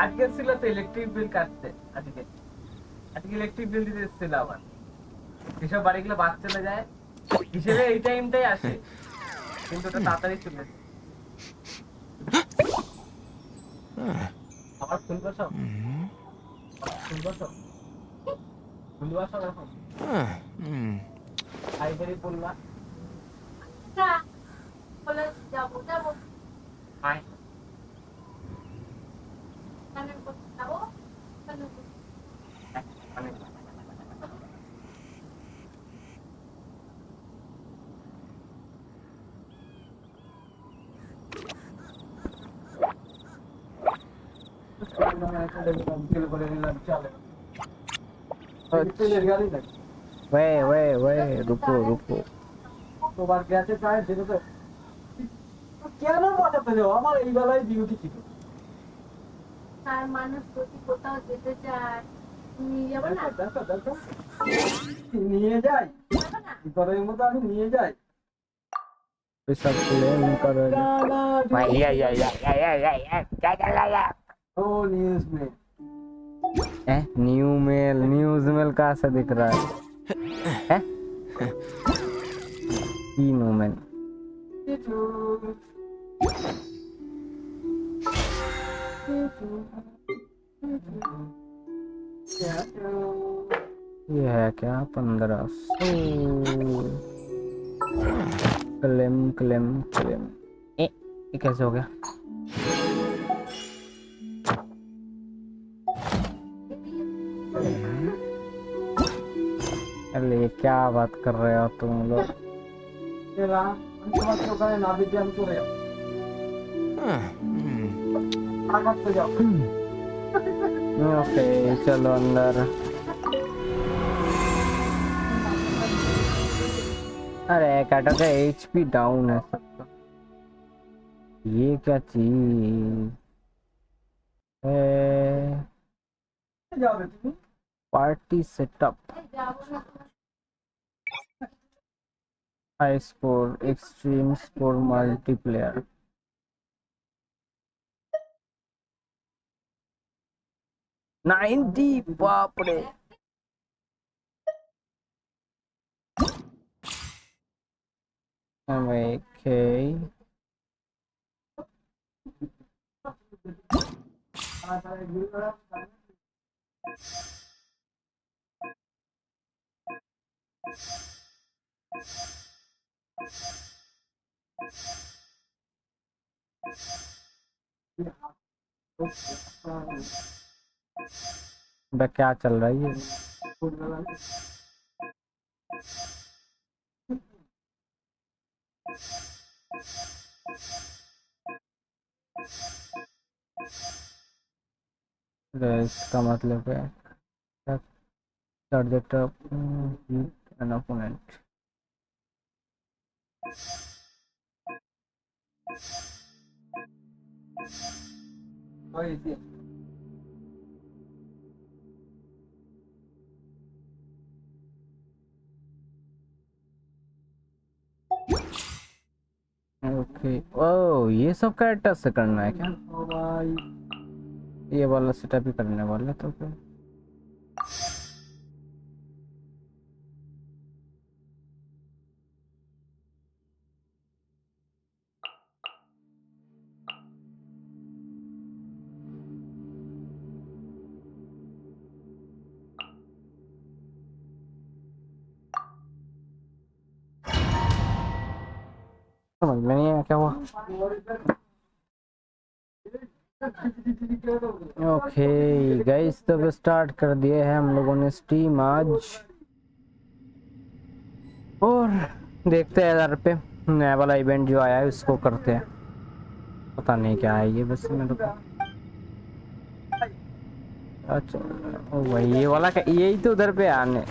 আজকে ছিল তো ইলেকট্রিক বিল কাটতে। আজকে আজকে ইলেকট্রিক বিল দিতে এসেছিল আবার। যেসব বাড়িগুলো বাদ চলে যায় হিসেবে এই টাইমটাই আসে, কিন্তু ওটা তাড়াতাড়ি চলে আসে। আবার খুলবো সব, খুলবো সব, খুলবো সব এখন। লাইব্রেরি পড়লা যাবো যাবো আয় যাবো वे रुको रुको তোমার গেছে প্রায় যেতে তো কেন বাঁচাতে যাও? আমার এই বেলায় ডিউটি ছিল। তার মানুষ যদি কোথাও যেতে চায় নিয়ে যাবো না? নিয়ে যাই ঘরের মতো, আমি নিয়ে যাই। सब क्लेम करो ओ न्यूज़ में न्यूज़ मेल कहाँ से दिख रहा है? न्यूमेल ये है क्या? 1500 क्लेम क्लेम क्लेम। ये कैसे हो गया? अरे क्या बात कर रहे हो तुम लोग? ओके चलो अंदर। अरे कैटा का HP डाउन है सबका। ये क्या चीज है? Party setup, high score, extreme score, multiplayer. 90 बाप रे। Okay. क्या चल रहा है ये? इसका मतलब है start the top hit an opponent. Okay oh ये सब कैरेक्टर से करना है क्या? ये वाला सेटअप ही करने वाले तो फिर समझ में नहीं आया क्या हुआ। ओके गाइस तो स्टार्ट कर दिए हैं हम लोगों ने स्टीम आज, और देखते हैं इधर पे नया वाला इवेंट जो आया है उसको करते हैं। पता नहीं क्या है ये बस मेरे को। अच्छा वही ये वाला क्या? यही तो उधर पे आने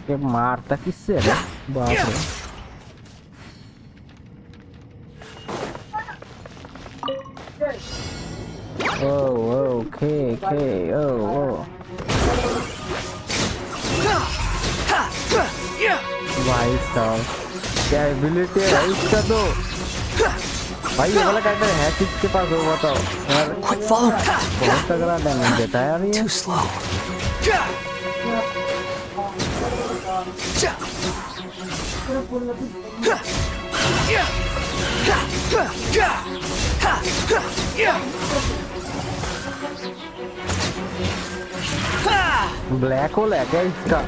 ये मारता किससे है? बाप रे। ओके भाई साहब क्या एबिलिटी है इसका तो। भाई ये वाला कैरेक्टर है किसके पास हो बताओ यार। Quit following. बहुत तगड़ा डैमेज देता है यार ये। Too slow. ब्लैक होल है क्या इसका?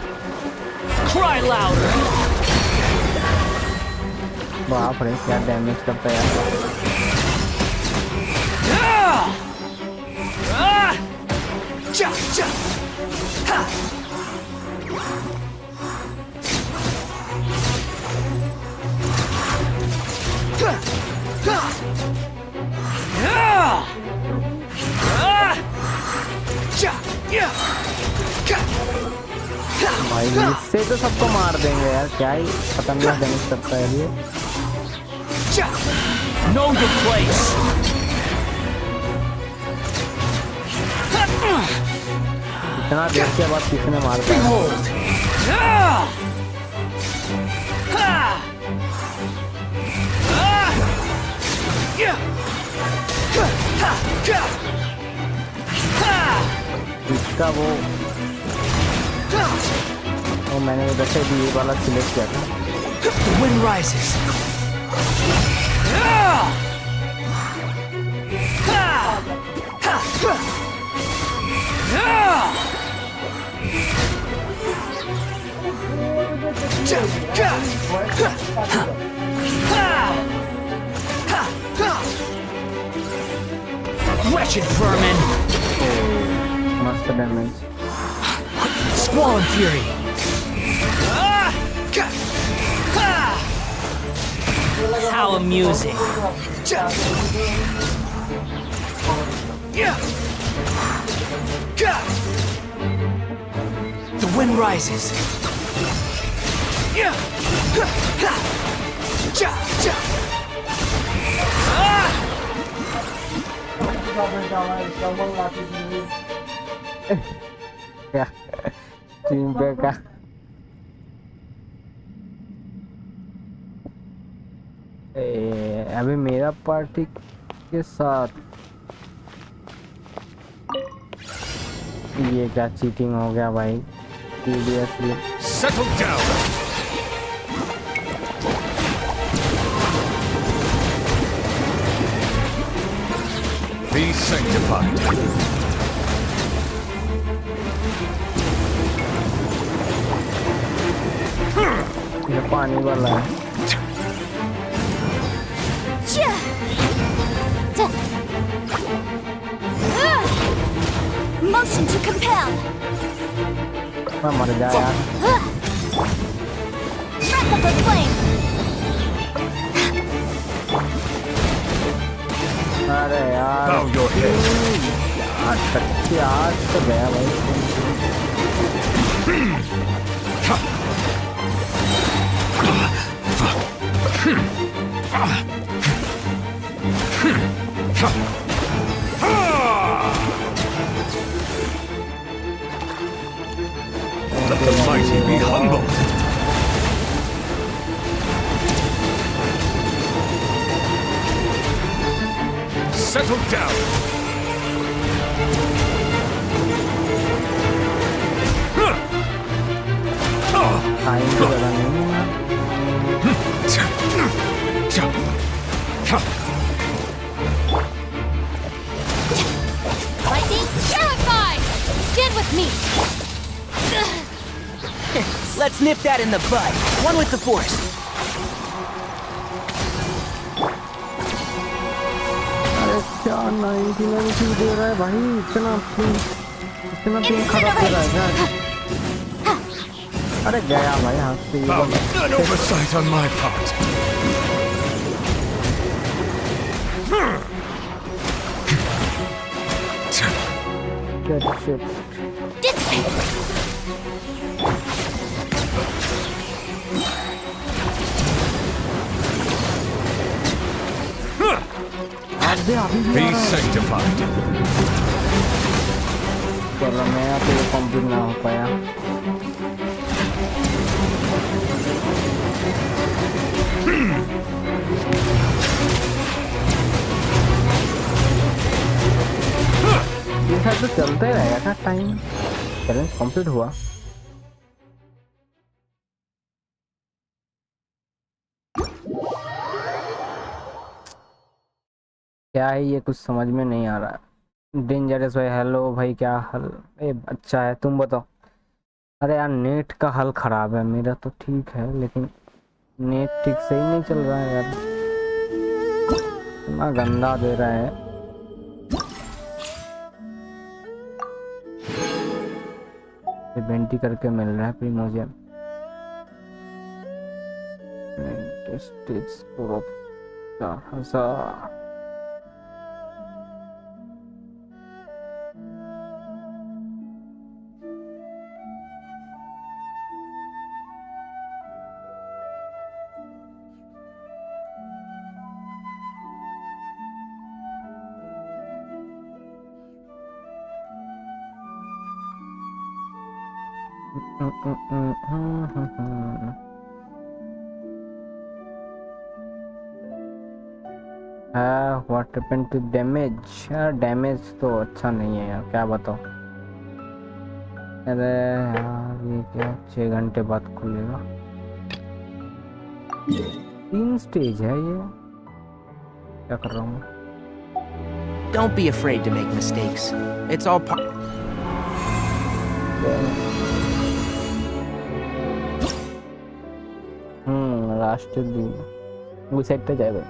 Cry louder. बाप रे क्या डैमेज करता है यार। Ja, ja. Ha. भाई इससे तो सबको मार देंगे यार, क्या ही खतरनाक डैमेज करता है ये। Know your place. इतना देर के बाद किसने मार दिया? Behold. इसका वो मैंने वैसे भी ये वाला सिलेक्ट किया था। The wind rises. Wretched vermin! मस्त damage. Squall and fury! How amusing! The wind rises! क्या टीम पे का अभी मेरा पार्टी के साथ ये क्या चीटिंग हो गया भाई। Seriously Settle down. Be sanctified. ये पानी वाला है। Motion to compel. मैं मर गया यार। Breath of the flame. अरे यार Bow your head. आज तो गया भाई। Let the mighty be humbled. Settle down. Time तो लगा नहीं Lightning terrified. Stand with me. Let's nip that in the bud. One with the force. अरे क्या 99 दे रहा है भाई। इतना पिंग खराब दे रहा है क्या? अरे गया भाई हाथ से। An oversight on my part. Shit. Dissipate. Be sanctified. चलो मेरा तो ये कंप्लीट ना हो पाया। ये शायद तो चलता ही रहेगा क्या टाइम? चैलेंज कंप्लीट हुआ। क्या है ये, कुछ समझ में नहीं आ रहा। डेंजरस भाई हेलो भाई, क्या हाल? ए अच्छा है, तुम बताओ। अरे यार नेट का हाल खराब है, मेरा तो ठीक है लेकिन नेट ठीक से ही नहीं चल रहा है यार, इतना गंदा दे रहा है। इवेंटी करके मिल रहा है फिर मुझे stage score 4000। What happened to damage? यार डैमेज तो अच्छा नहीं है यार, क्या बताओ। अरे यार ये क्या 6 घंटे बाद खुलेगा? 3 स्टेज है ये, क्या कर रहा हूँ? Don't be afraid to make mistakes. It's all part. Last दिन वो सेट पे जाएगा।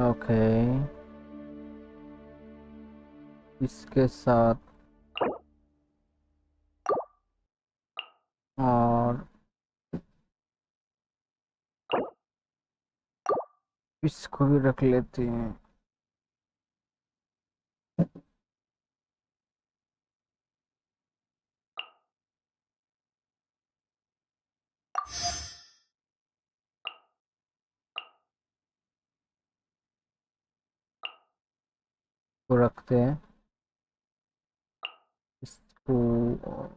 ओके इसके साथ और इसको भी रख लेते हैं। को रखते हैं इसको और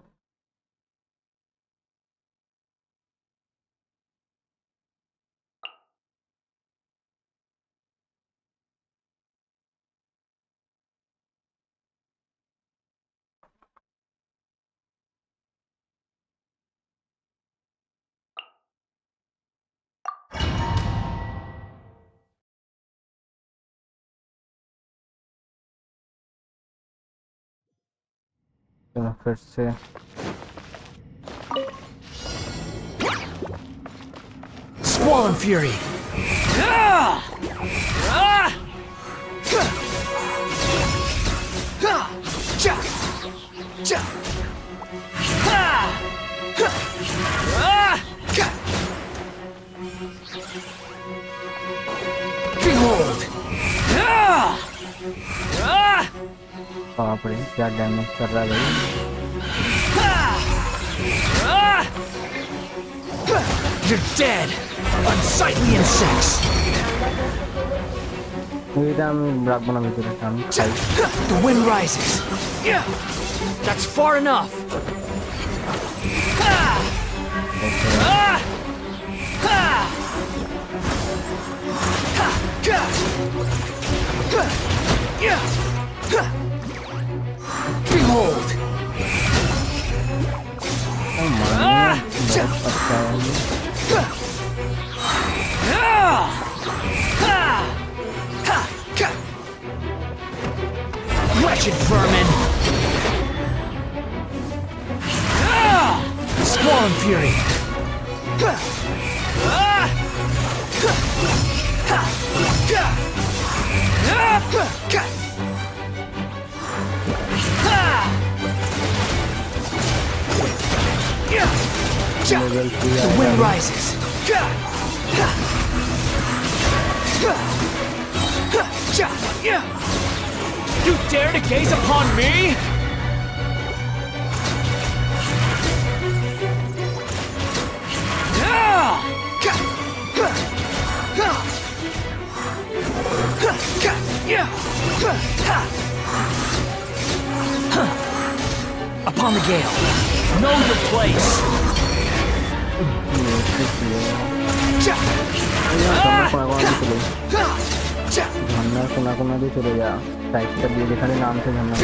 चलो फिर से Swollen Fury! Behold! बाप रे क्या डैमेज कर रहा है भाई। You're dead! Unsightly insects! The wind rises! That's far enough! Behold! Wretched vermin! Swollen Fury! The wind rises! You dare to gaze upon me? Upon the gale. Know your place. झरना कोना कोना भी चले जा टाइप कर दिए दिखाने नाम से झरना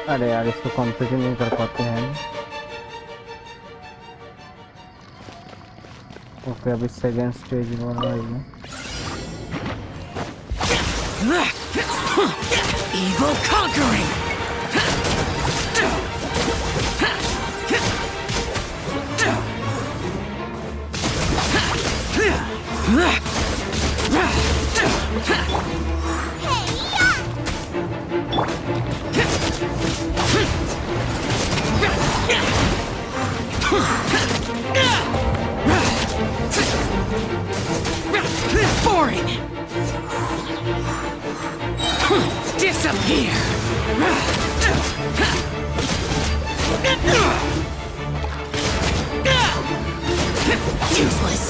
अरे यार इसको कॉम्पिट नहीं कर पाते हैं। ओके अभी सेकेंड स्टेज हो रहा है। Evil conquering. Boring. Disappear. Useless.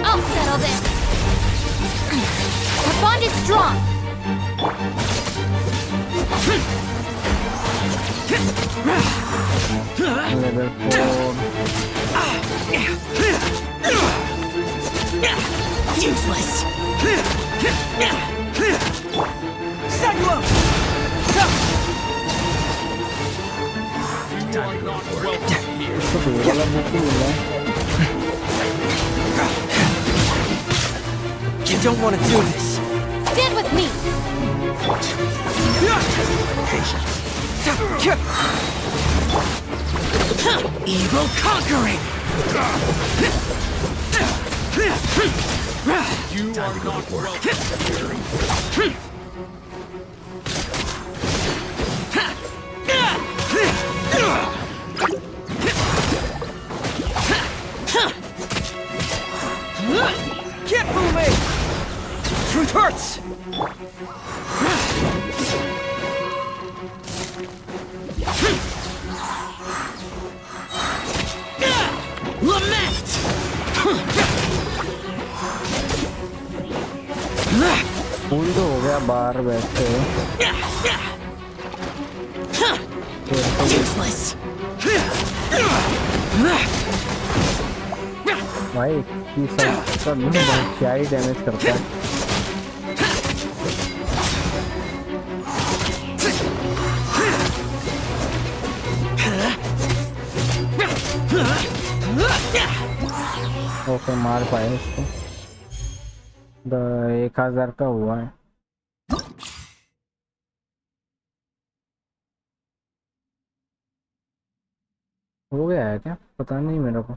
I'll settle this. Our bond is strong. Level 4 Useless. इसको दो वाला बुक मिल रहा है। You don't want to do this. Stand with me. Evil conquering. You are not welcome here. Can't fool me. Truth hurts. Lament. फूल तो हो गया बाहर बैठे Useless. भाई ये सब क्या ही डैमेज करता है। ओके मार पाए इसको। 1000 का हुआ है। हो गया है क्या पता नहीं मेरे को।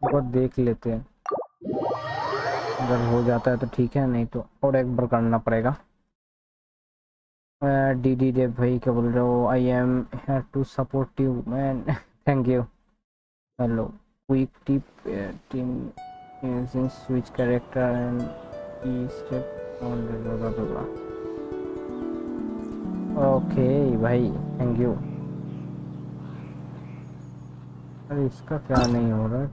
बहुत देख लेते हैं अगर हो जाता है तो ठीक है नहीं तो और एक बार करना पड़ेगा। डी देव भाई क्या बोल रहे हो। I am here to support you man thank you. Hello quick tip team using switch character and key step on okay भाई थैंक यू। अरे इसका क्या नहीं हो रहा है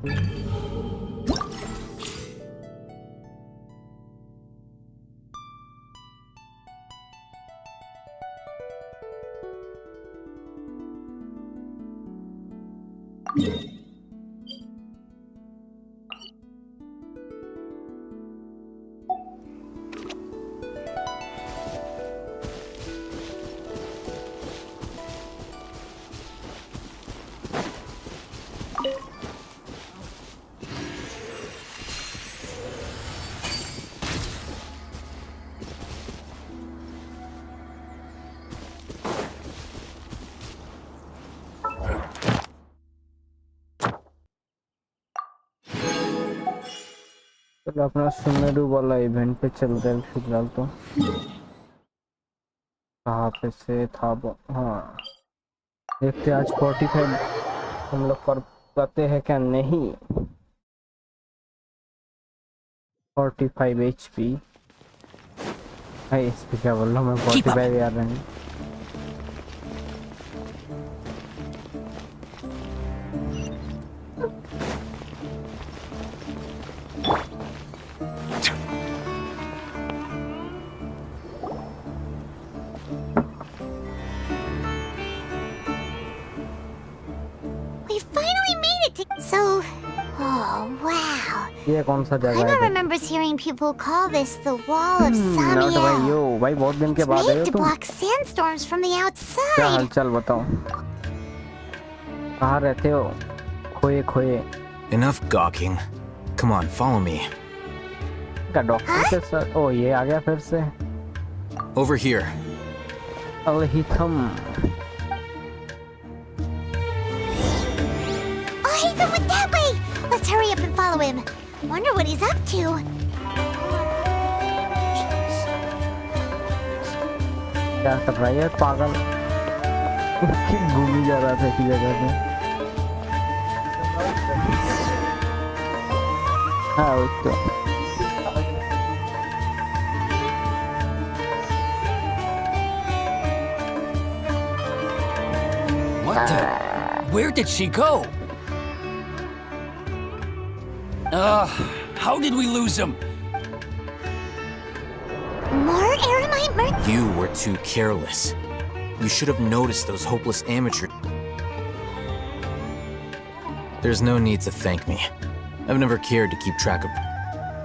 चलो अपना सुमेरु वाला इवेंट पे चलते हैं फिलहाल तो। कहाँ पे से था वो? हाँ, देखते आज 45 हम लोग कर पाते हैं क्या नहीं। 45 HP। भाई इस पे क्या बोल रहा हूँ मैं, 45 याद नहीं। We finally made it to. So, oh wow. ये कौन सा जगह Paimon है? remembers hearing people call this the Wall of not भाई Samiel. यो भाई, बहुत दिन के It's बाद आए made हो to तुम। block sandstorms from the क्या outside. हालचाल बताओ, कहाँ रहते हो? खोए खोए Enough gawking. Come on, follow me. क्या डॉक्टर के साथ? ओ ये आ गया फिर से। Over here. अलहिथम। Oh, Haven went that way. Let's hurry up and follow him. Wonder what he's up to. क्या कर रहा है ये पागल? घूम ही जा रहा था इसी जगह पे। हाँ वो तो What the? Where did she go? How did we lose him? More Aramite mer- You were too careless. You should have noticed those hopeless amateurs. There's no need to thank me. I've never cared to keep track of.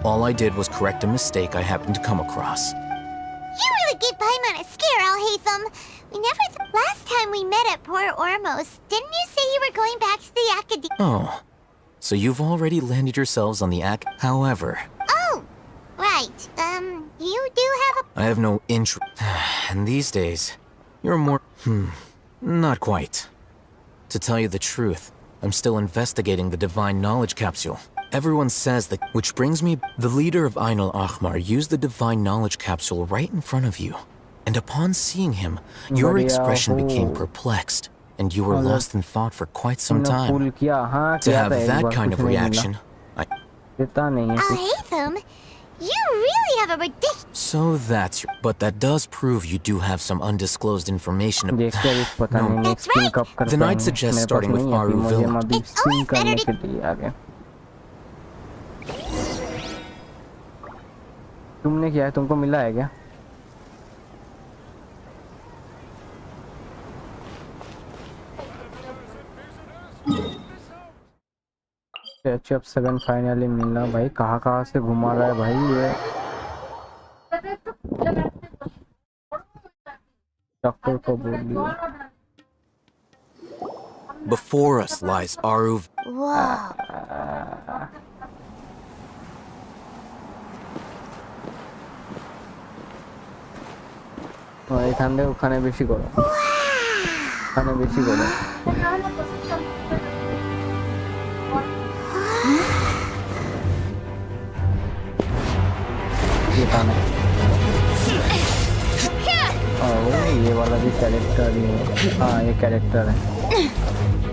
All I did was correct a mistake I happened to come across. You really gave Paimon a scare, Alhaitham. We never. Last time we met at Port Ormos, didn't you say you were going back to the academy? Oh, so you've already landed yourselves on the However, Oh, right. You do have a. I have no interest. And these days, you're more. Not quite. To tell you the truth, I'm still investigating the Divine Knowledge Capsule. Everyone says that. Which brings me. The leader of Ainul Ahmar used the Divine Knowledge Capsule right in front of you. And upon seeing him, your Badhiya expression became ho. perplexed, and you were Hello. lost in thought for quite some हमने time. फूल किया, हाँ To किया have था एक that bar, kind कुछ of नहीं मिला। reaction, देता नहीं है कुछ। Alhaitham, you really have a ridiculous. so that's your. But that does prove you do have some undisclosed information. देखते हैं अभी पता No. नहीं That's नेक्स्ट स्पिन right. कब करते Then I'd हैं। suggest मेरे पास starting with नहीं है, अभी Aru मुझे Villa. अभी It's स्पिन always करने better के लिए आगे। तुमने किया है, तुमको मिला है क्या? अब 7 फाइनली मिला भाई। कहाँ से घुमा रहा है भाई ये? डॉक्टर को बोलिए। Before us lies Aru. Whoa. এখান থেকে ওখানে বেশি করো, ওখানে বেশি করো। ये कहाँ है? ओह ये वाला भी कैरेक्टर ही है। हाँ ये कैरेक्टर है।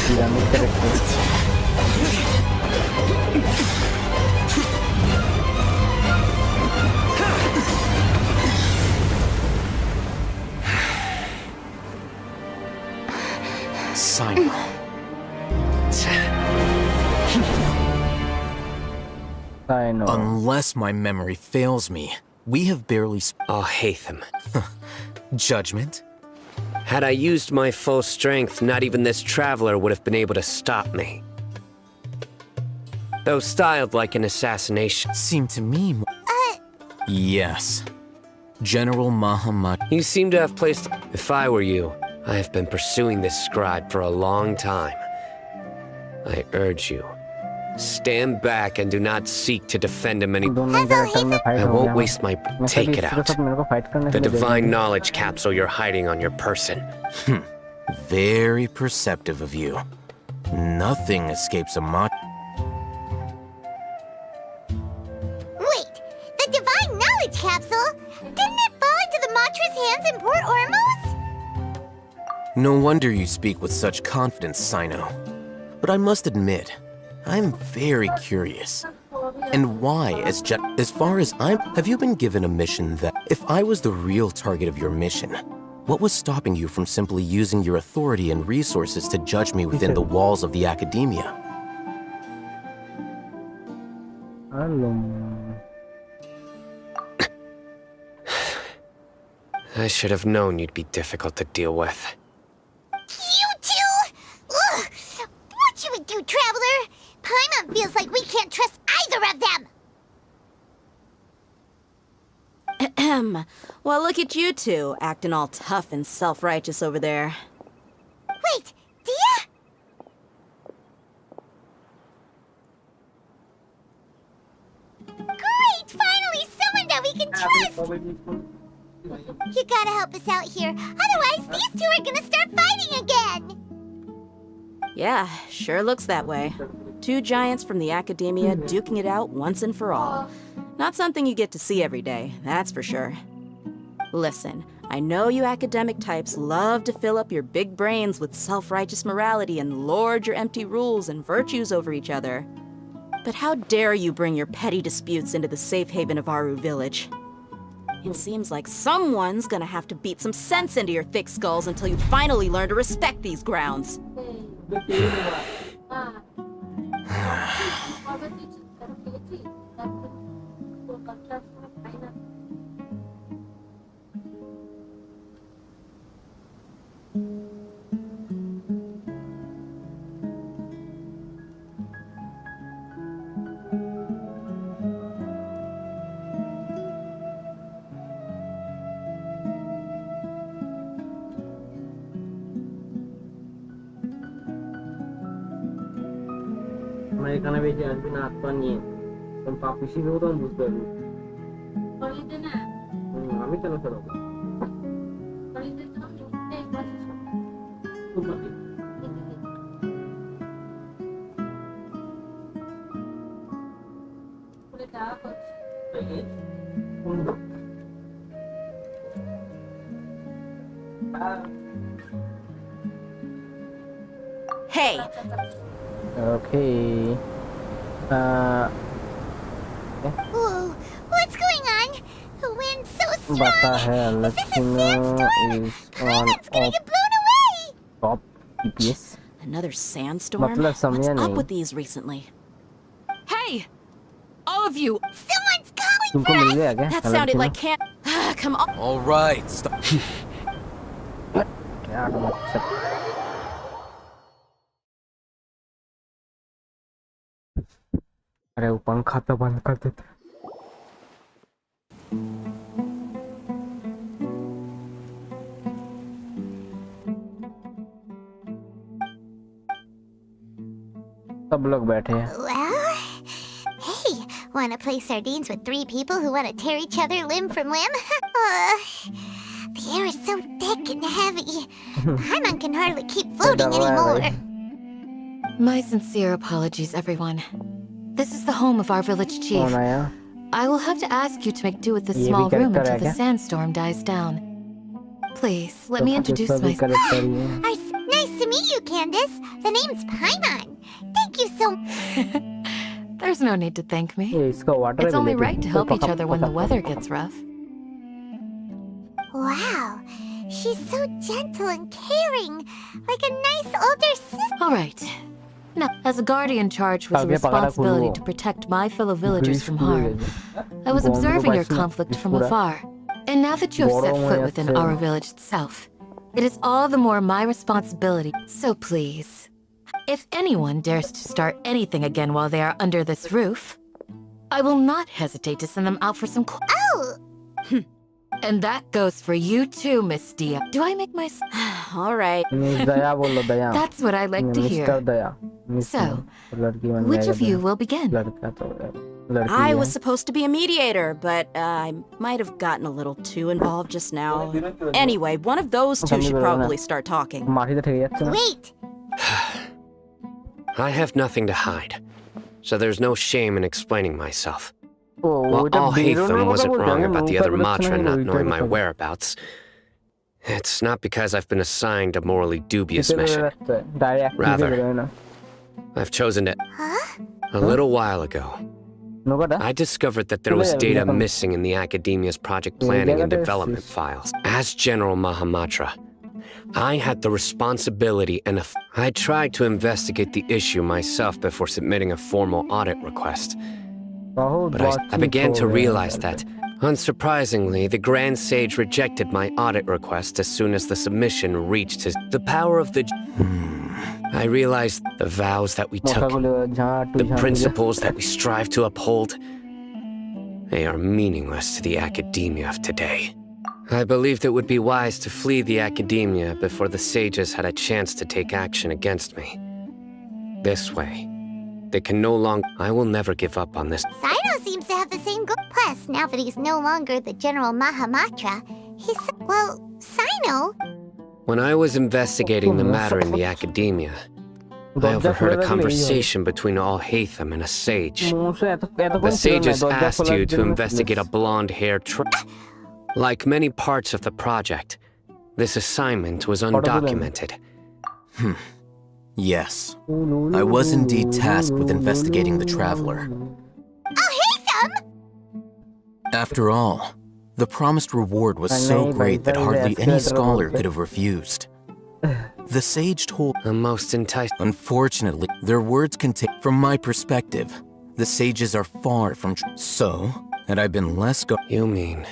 Pyramid character. Simon. I know. Unless my memory fails me, we have barely. Oh, Hatham. Judgment? Had I used my full strength, not even this traveler would have been able to stop me. Though styled like an assassination. Seemed to me. Yes. General Muhammad. You seem to have placed. If I were you, I have been pursuing this scribe for a long time. I urge you, stand back and do not seek to defend him any. दोनों character में fight I हो won't गया। waste my. मैं Take सभी it इसके out. साथ मेरे को फाइट करने The के लिए दे divine देंगे। knowledge capsule you're hiding on your person. Very perceptive of you. Nothing escapes a much. knowledge capsule? Didn't it fall into the Matra's hands in Port Ormos? No wonder you speak with such confidence, Sino. But I must admit, I'm very curious. And why, as far as have you been given a mission that, if I was the real target of your mission, what was stopping you from simply using your authority and resources to judge me within the walls of the academia? I should have known you'd be difficult to deal with. You two? Ugh! What should we do, Traveler? Paimon feels like we can't trust either of them! Ahem. Well, look at you two, acting all tough and self-righteous over there. Wait, Dia? Great! Finally, someone that we can trust! You gotta help us out here. Otherwise, these two are gonna start fighting again! Yeah, sure looks that way. Two giants from the academia duking it out once and for all. Not something you get to see every day, that's for sure. Listen, I know you academic types love to fill up your big brains with self-righteous morality and lord your empty rules and virtues over each other. But how dare you bring your petty disputes into the safe haven of Aru Village? It seems like someone's gonna have to beat some sense into your thick skulls until you finally learn to respect these grounds. এখানে বেশি আসবি না হাত পা নিয়ে পাপি শিখেও তখন বুঝতে পারবি আমি কেন সরাবো Hey! Okay. Whoa, what's going on? The wind's so strong! What the hell? Is this a sandstorm? Is Paimon's gonna get blown away! top EPS. Another sandstorm? मतलब समझा What's up नहीं। with these recently? Hey! All of you! Someone's calling तुमको for mill us! गया क्या? That colour sounded की ना? like camp. Come on. All right, stop. क्या मतलब? अरे वो पंखा तो बंद कर देते। सब लोग बैठे हैं। Well, hey, wanna play sardines with three people who wanna tear each other limb from limb? The air is so thick and heavy. Paimon can hardly keep floating anymore. My sincere apologies, everyone. This is the home of our village chief. कौन आया? I will have to ask you to make do with this ये भी small room character until है the क्या? sandstorm dies down. Please, let me introduce इसका भी myself. character ही है। Nice to meet you, Candace. The name's Paimon. Thank you so There's no need to thank me. ये इसका water It's only ability। right to help each other when the weather gets rough. Wow, she's so gentle and caring, like a nice older sister. All right. Now, as a guardian charged with the Kavya pagada responsibility khulwo. to protect my fellow villagers Grease from पूरे harm, गए। I was Bomb observing को your बचना, conflict from पूरा। afar. And now that you have set Borrow foot my within assay. our village itself, it is all the more my responsibility. So please, if anyone dares to start anything again while they are under this roof, I will not hesitate to send them out for some Oh, And that goes for you too, Miss Dia. Do I make my... All right. Miss Daya बोलो Daya. That's what I like to mister hear. Daya. Miss So, लड़की बन Which जाएगा of you Daya. will begin? लड़का तो लड़की I है। was supposed to be a mediator, but I might have gotten a little too involved just now. Anyway, one of those two should probably start talking. मारी तो ठेक जाচ্ছে ना। wait. I have nothing to hide, so there's no shame in explaining myself. While all Hatham wasn't wrong about the other Matra not knowing my whereabouts, it's not because I've been assigned a morally dubious mission. Rather, I've chosen it. A little while ago, I discovered that there was data missing in the Academia's project planning and development files. As General Mahamatra, I had the responsibility and I tried to investigate the issue myself before submitting a formal audit request. But I began to realize that, unsurprisingly, the Grand Sage rejected my audit request as soon as the submission reached the power of the... I realized the vows that we took, the principles that we strive to uphold, they are meaningless to the Academia of today. I believed it would be wise to flee the Academia before the sages had a chance to take action against me. This way, they can no longer... I will never give up on this. Sino seems to have the same goal. Plus, now that he's no longer the General Mahamatra, he's... Well, Sino... When I was investigating the matter in the Academia, I overheard a conversation between All Hatham and a sage. The sages asked you to investigate a blonde-haired Like many parts of the project, this assignment was undocumented. Yes. I was indeed tasked with investigating the Traveler. Oh, Hatham! After all, the promised reward was so great that hardly any scholar could have refused. The sage told... The most enticing... Unfortunately, their words contain... From my perspective, the sages are far from... So, had I been less... You mean...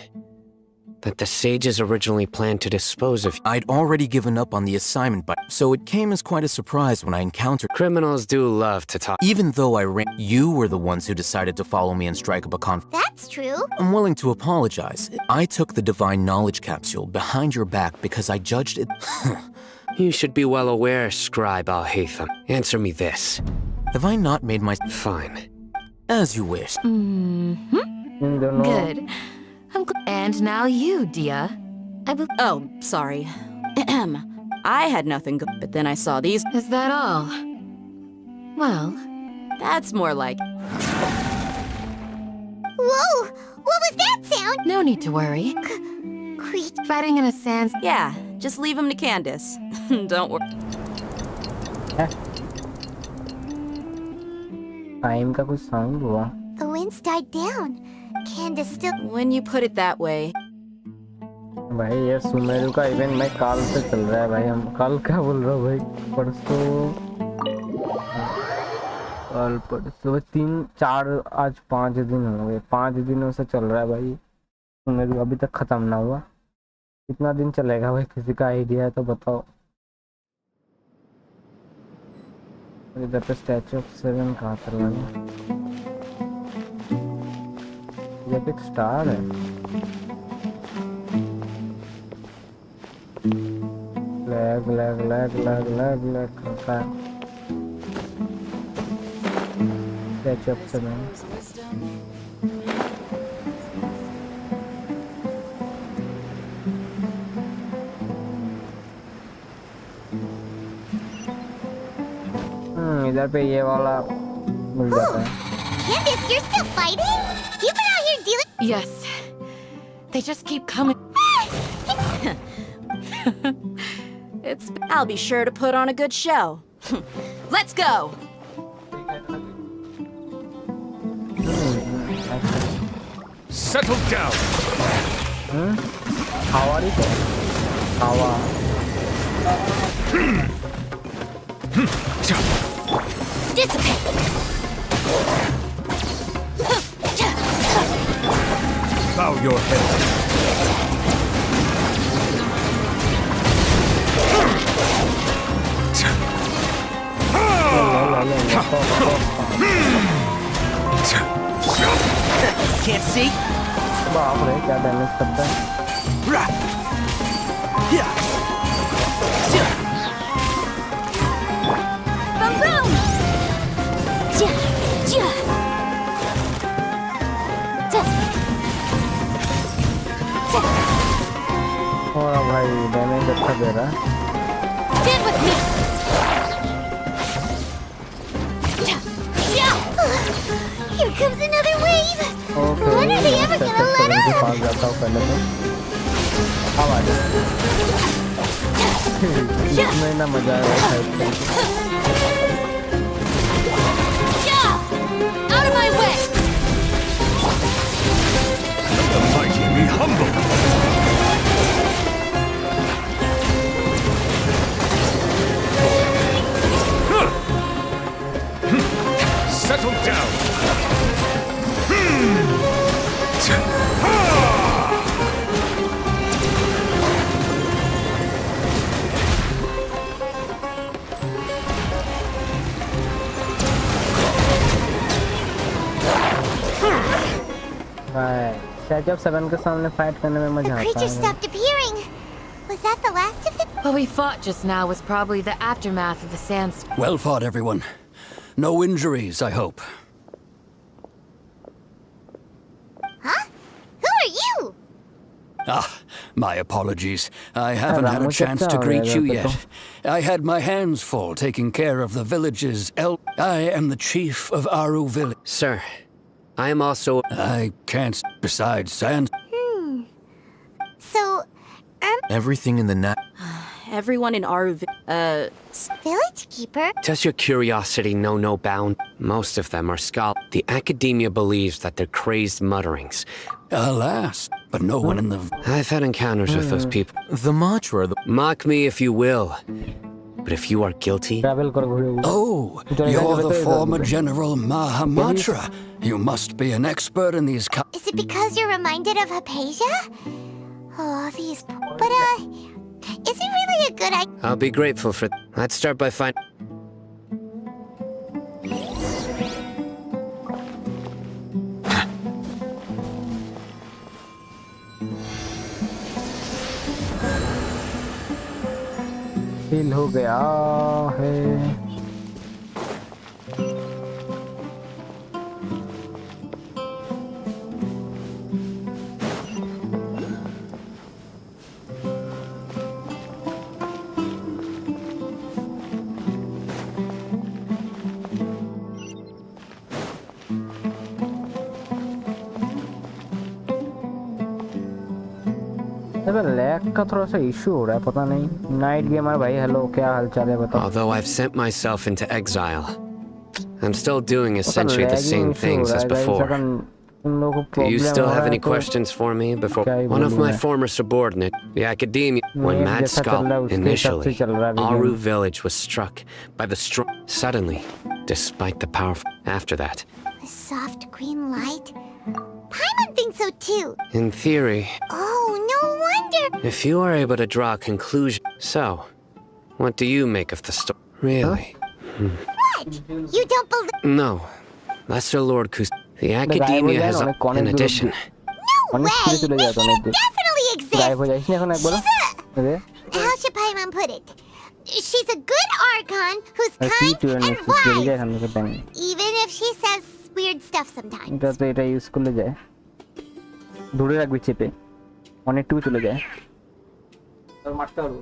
that the sages originally planned to dispose of... I'd already given up on the assignment, but... So it came as quite a surprise when I encountered... Criminals do love to talk... Even though I ran... You were the ones who decided to follow me and strike up a That's true. I'm willing to apologize. I took the Divine Knowledge Capsule behind your back because I judged it... You should be well aware, Scribe Al-Hatham. Answer me this. Have I not made my... Fine. As you wish. Good. And now you, Dia. I will... Oh, sorry. I had nothing good, but then I saw these. Is that all? Well... That's more like... Whoa! What was that sound? No need to worry. Fighting in a sands... Yeah, just leave him to Candace. Don't worry. Time का कुछ sound हुआ. The winds died down. Candace still... When you put it that way... भाई ये सुमेरु का event मैं कल से चल रहा है भाई. हम कल क्या बोल रहा हूँ भाई? परसों कल परसों 3-4 आज 5 दिन हो गए. 5 दिनों से चल रहा है भाई. सुमेरु अभी तक खत्म ना हुआ. कितना दिन चलेगा भाई? किसी का आइडिया है तो बताओ. इधर पे स्टैचू ऑफ 7 कहाँ चल रहा है? ये एक स्टार है. Lag lag lag lag lag lag करता है. Statue of 7. इधर पे ये वाला मिल जाता है. Candace, you're still fighting? You've been out here dealing... Yes. They just keep coming. I'll be sure to put on a good show. Let's go! Settle down! How are you? How are Dissipate! Bow your head. Can't see? बाप रे क्या damage करता है. Boom boom! Ja, ja. और भाई damage अच्छा दे रहा है. Stand with me! Ja, ja. Here comes another wave! Okay. पास जाता हूँ पहले तो। अब आ जाओ। इसमें ना मजा आया फाइट करके। Out of my way! Let the mighty be humble. Settle down. शायद जब 7 के सामने फाइट करने में मजा आता Creature है। stopped appearing. Was that the last of it? What we fought just now was probably the aftermath of the sandstorm. Well fought, everyone. No injuries, I hope. Huh? Who are you? Ah, my apologies. I haven't had a chance to greet you yet. I had my hands full taking care of the village's I am the chief of Aru village. Sir, I am also... I can't... Besides sand... So, Everything in the Everyone in our village keeper? Does your curiosity know no bound? Most of them are scholars. The academia believes that they're crazed mutterings. Alas, but no one in the... I've had encounters with those people. The mantra. Mock me if you will. But if you are guilty... Oh, you're the former General Mahamatra. You must be an expert in these... Is it because you're reminded of Hypatia? Oh, these... But, is it really a good idea? I'll be grateful for... Let's start by finding... feel हो गया है। Lag का थोड़ा सा issue हो रहा है, पता नहीं। नाइट गेमर भाई हेलो, क्या हालचाल है बताओ। Although I've sent myself into exile, I'm still doing essentially the same things as before. Do you still have any questions for me before? One of my former subordinate, the academia, when Mad Skull, initially, Aru village was struck by the strong... Suddenly, despite the powerful... After that... The soft green light? Paimon thinks so too. In theory... Oh, no wonder! If you are able to draw a conclusion... So, what do you make of the story? Really? What? You don't believe... No. Lesser Lord The academia has... In addition... No way! Maybe it definitely exists! How should Paimon put it? She's a good Archon who's kind and wise. Even if she says weird stuff sometimes. तो এটা use করলে যায়, ধরে রাখবি চেপে, অনেকটুকু চলে যায়। তোর মারতে পারবো?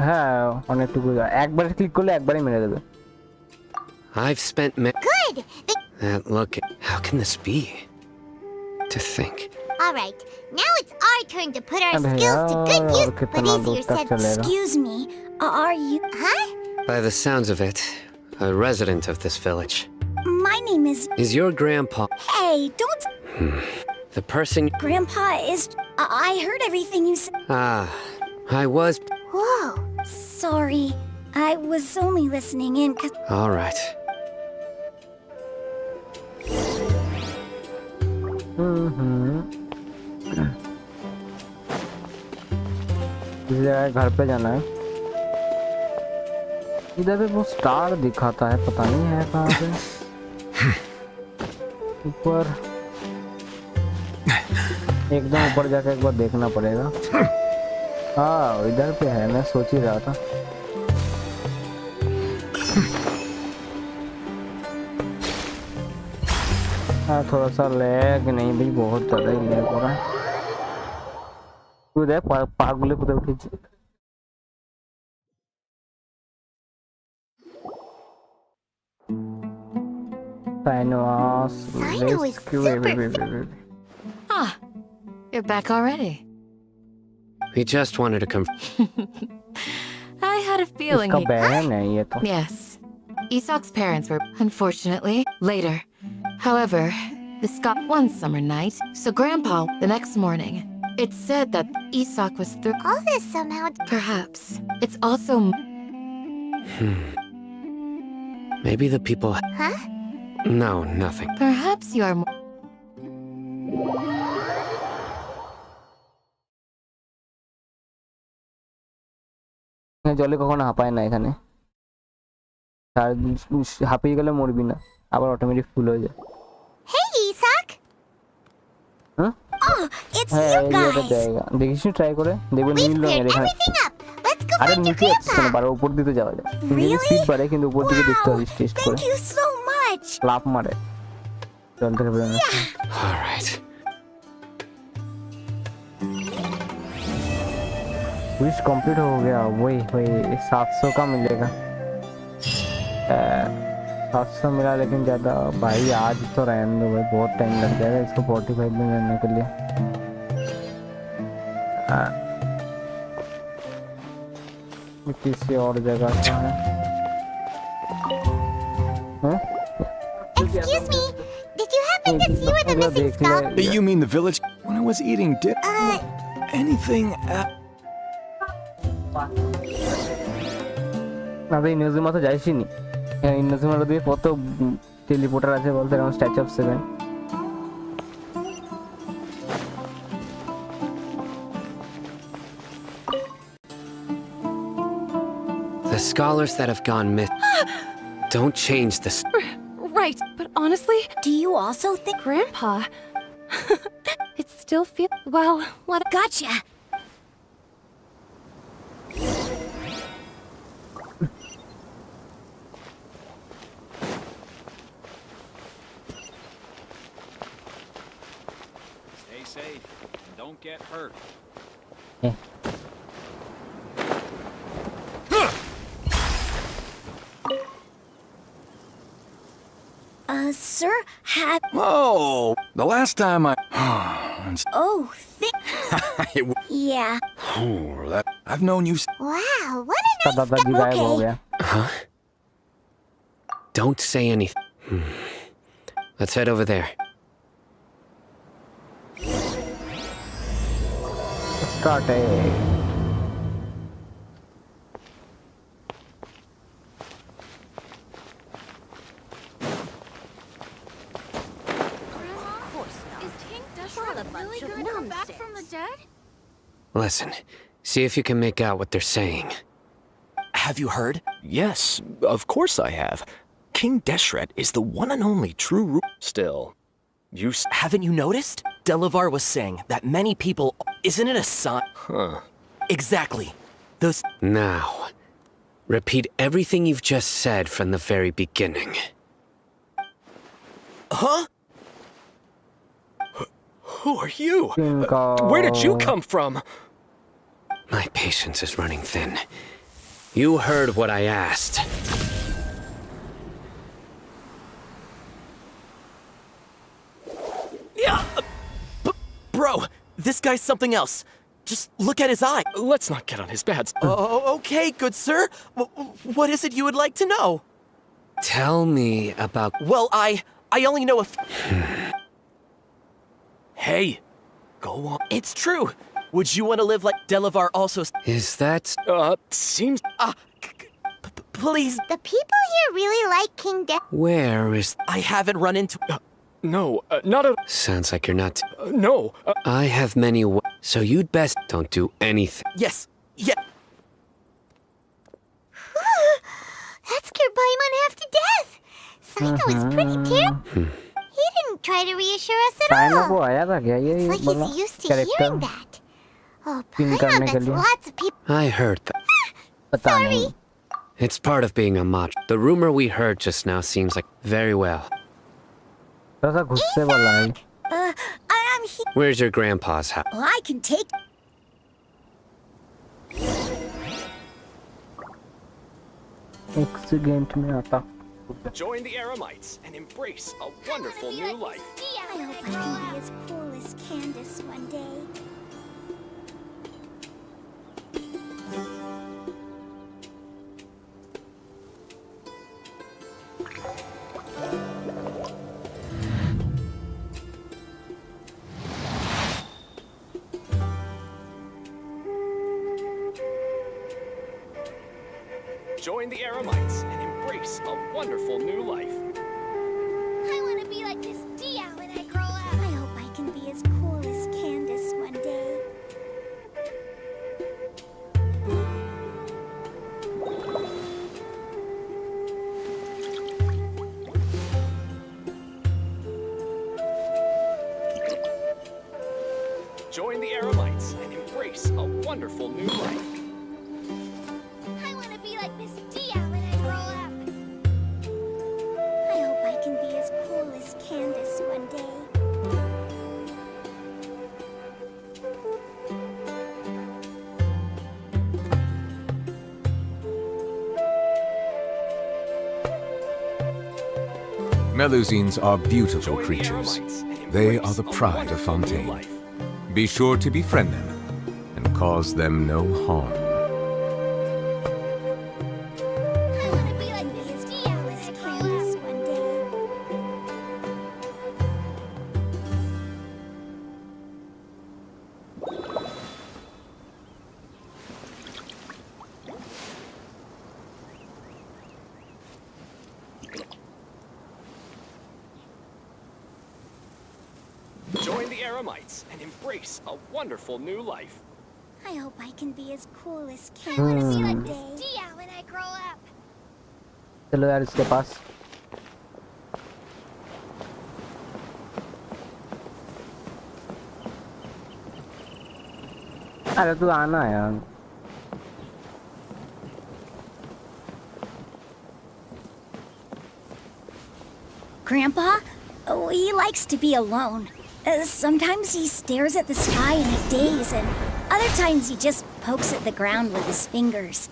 হ্যাঁ, অনেকটুকু যায়। একবার ক্লিক করলে একবারই মেরে দেবে। I've spent Good! Look, how can this be? To think. Alright, now it's our turn to put our skills to good use, but easier said. Excuse me, are you... Huh? By the sounds of it, a resident of this village. My name is... Is your grandpa... Hey, don't... The person... Grandpa is... I heard everything you said. Ah, I was... Whoa. Sorry, I was only listening in cause... All right. घर पे जाना है। इधर पे वो star दिखाता है, पता नहीं है कहाँ पे। ऊपर एकदम ऊपर जाकर एक बार देखना पड़ेगा। हाँ इधर पे है, मैं सोच ही रहा था। हाँ थोड़ा सा लैग नहीं भाई, बहुत ज़्यादा ही लैग हो रहा है। उधर पागल कुछ उठी। You're back already. We just wanted to come. I had a feeling इसका बहन है ये तो. Yes. Isak's parents were, unfortunately, later. However, this got one summer night, so Grandpa, the next morning, it said that Isak was through. All this somehow. Perhaps. It's also. Maybe the people. Huh? No, nothing. Perhaps you are more. জলে কখনো হাঁপায় না এখানে, আর হাঁপিয়ে গেলে মরবি না, আবার automatic ফুল হয়ে যায়। Hey, Isak. হ্যাঁ Oh, it's হ্যাঁ you এই guys. জায়গা দেখিস ট্রাই করে দেখবেন We've নীল রঙের cleared এখানে। everything up. Let's go আরে find your নিচে যাচ্ছে না, grandpa. বারে উপর দিতে যাওয়া যায়। Really? স্পিড বাড়ে কিন্তু উপর দিকে দেখতে Wow, হবে টেস্ট করে। thank you so much. লাফ মারে জল থেকে বেরোনো। All right. विश कंप्लीट हो गया, वही वही 700 का मिलेगा। 700 मिला लेकिन ज़्यादा भाई, आज तो रहने दो भाई, बहुत टाइम लग जाएगा इसको 45 में करने के लिए। किसी और जगह का है। Excuse me. Did you happen to see where the missing skull? You mean the village? When I was eating anything না তো ইনোজিমা তো যাইছিনি, ইনোজিমার দিয়ে কত টেলিপোর্টার আছে বলতে, এরকম statue of 7। The scholars that have gone missing don't change this. Right, but honestly, Do you also think? Grandpa. It still feels. Well, what. Gotcha. Stay safe. Don't get hurt. Sir, had. Oh, the last time I. Oh, yeah. I've known you. Wow, what a nice दादाजी गायब हो गया। Huh? Don't say anything. Let's head over there. Start है। Listen, see if you can make out what they're saying. Have you heard? Yes, of course I have. King Deshret is the one and only true Still, you. Haven't you noticed? Delavar was saying that many people. Isn't it a sign? Huh. Exactly. Those. Now, repeat everything you've just said from the very beginning. Huh? Who are you? Where did you come from? My patience is running thin. You heard what I asked. Yeah! Bro, this guy's something else. Just look at his eye. Let's not get on his bad. Oh, okay, good sir. What is it you would like to know? Tell me about. Well, I only know a. Hey, go on. It's true. Would you want to live like Delavar also? Is that. Seems. Please. The people here really like King De. Where is. I haven't run into. No, not at. Sounds like you're not. No. I have many. So you'd best don't do anything. Yes. Yeah. That scared Paimon half to death. Saito is pretty terrible. He didn't try to reassure us at China को all. आया था क्या ये It's like बोला he's used to hearing character that. Oh, pin Paimon करने के bets लिए? lots of people. I heard that. पता नहीं। It's part of being a mod. The rumor we heard just now seems like very well. थोड़ा सा गुस्से वाला है। I'm here. Where's your grandpa's house? Oh, I can take. Accident में आता। Join the Eremites and embrace a wonderful new life. I hope I can be as cool as Candace one day. Join the Aramites and embrace a wonderful new life. I want to be like Miss Dia when I grow up. I hope I can be as cool as Candace one day. Join the Aramites and embrace a wonderful new life. I want to be like Miss Dia when I grow up. I hope I can be as cool as Candace one day. Melusines are beautiful creatures. They are the pride of Fontaine. Be sure to befriend them and cause them no harm. I want to be like Miss Dia when I grow up. One day. Join the Aramites and embrace a wonderful new life. I hope I can be as cool as I want to Candace be like one Miss day. Dia when I grow up. चलो यार इसके पास अरे तू आना यार Grandpa? Oh, he likes to be alone. Sometimes he stares at the sky in a daze, and other times he just pokes at the ground with his fingers.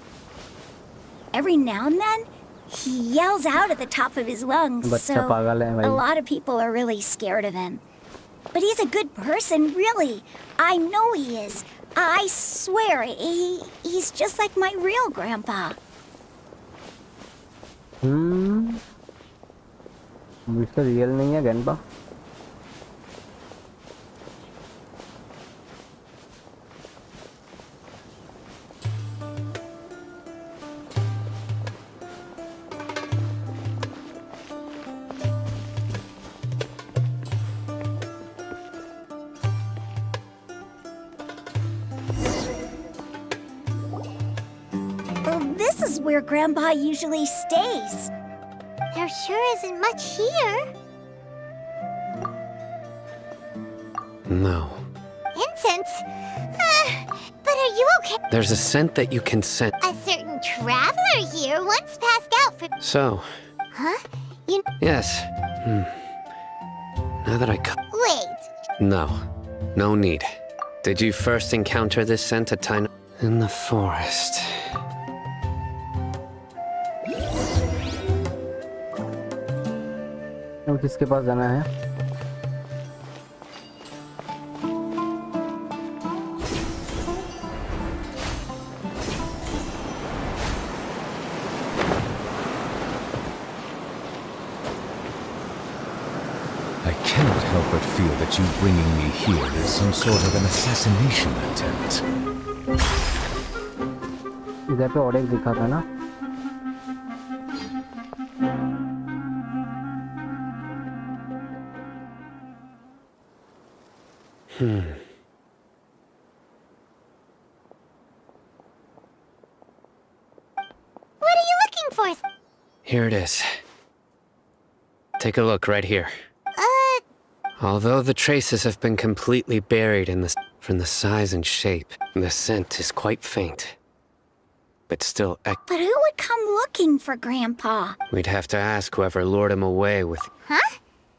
Every now and then, he yells out at the top of his lungs, so बच्चा पागल है a भाई lot of people are really scared of him. But he's a good person, really. I know he is. I swear, he's just like my real grandpa. इसका real नहीं है गनपा This is where Grandpa usually stays. There sure isn't much here. No. Incense? But are you okay? There's a scent that you can scent. A certain traveler here once passed out for... So, Huh? You... yes. Now that I Wait. No. No need. Did you first encounter this scent at time in the forest? अब किसके पास जाना है I cannot help but feel that you bringing me here is some sort of an assassination attempt. इधर पे और एक दिखा था ना What are you looking for? Here it is. Take a look right here. Although the traces have been completely buried in the from the size and shape, the scent is quite faint. But still, But who would come looking for Grandpa? we'd have to ask whoever lured him away with. Huh?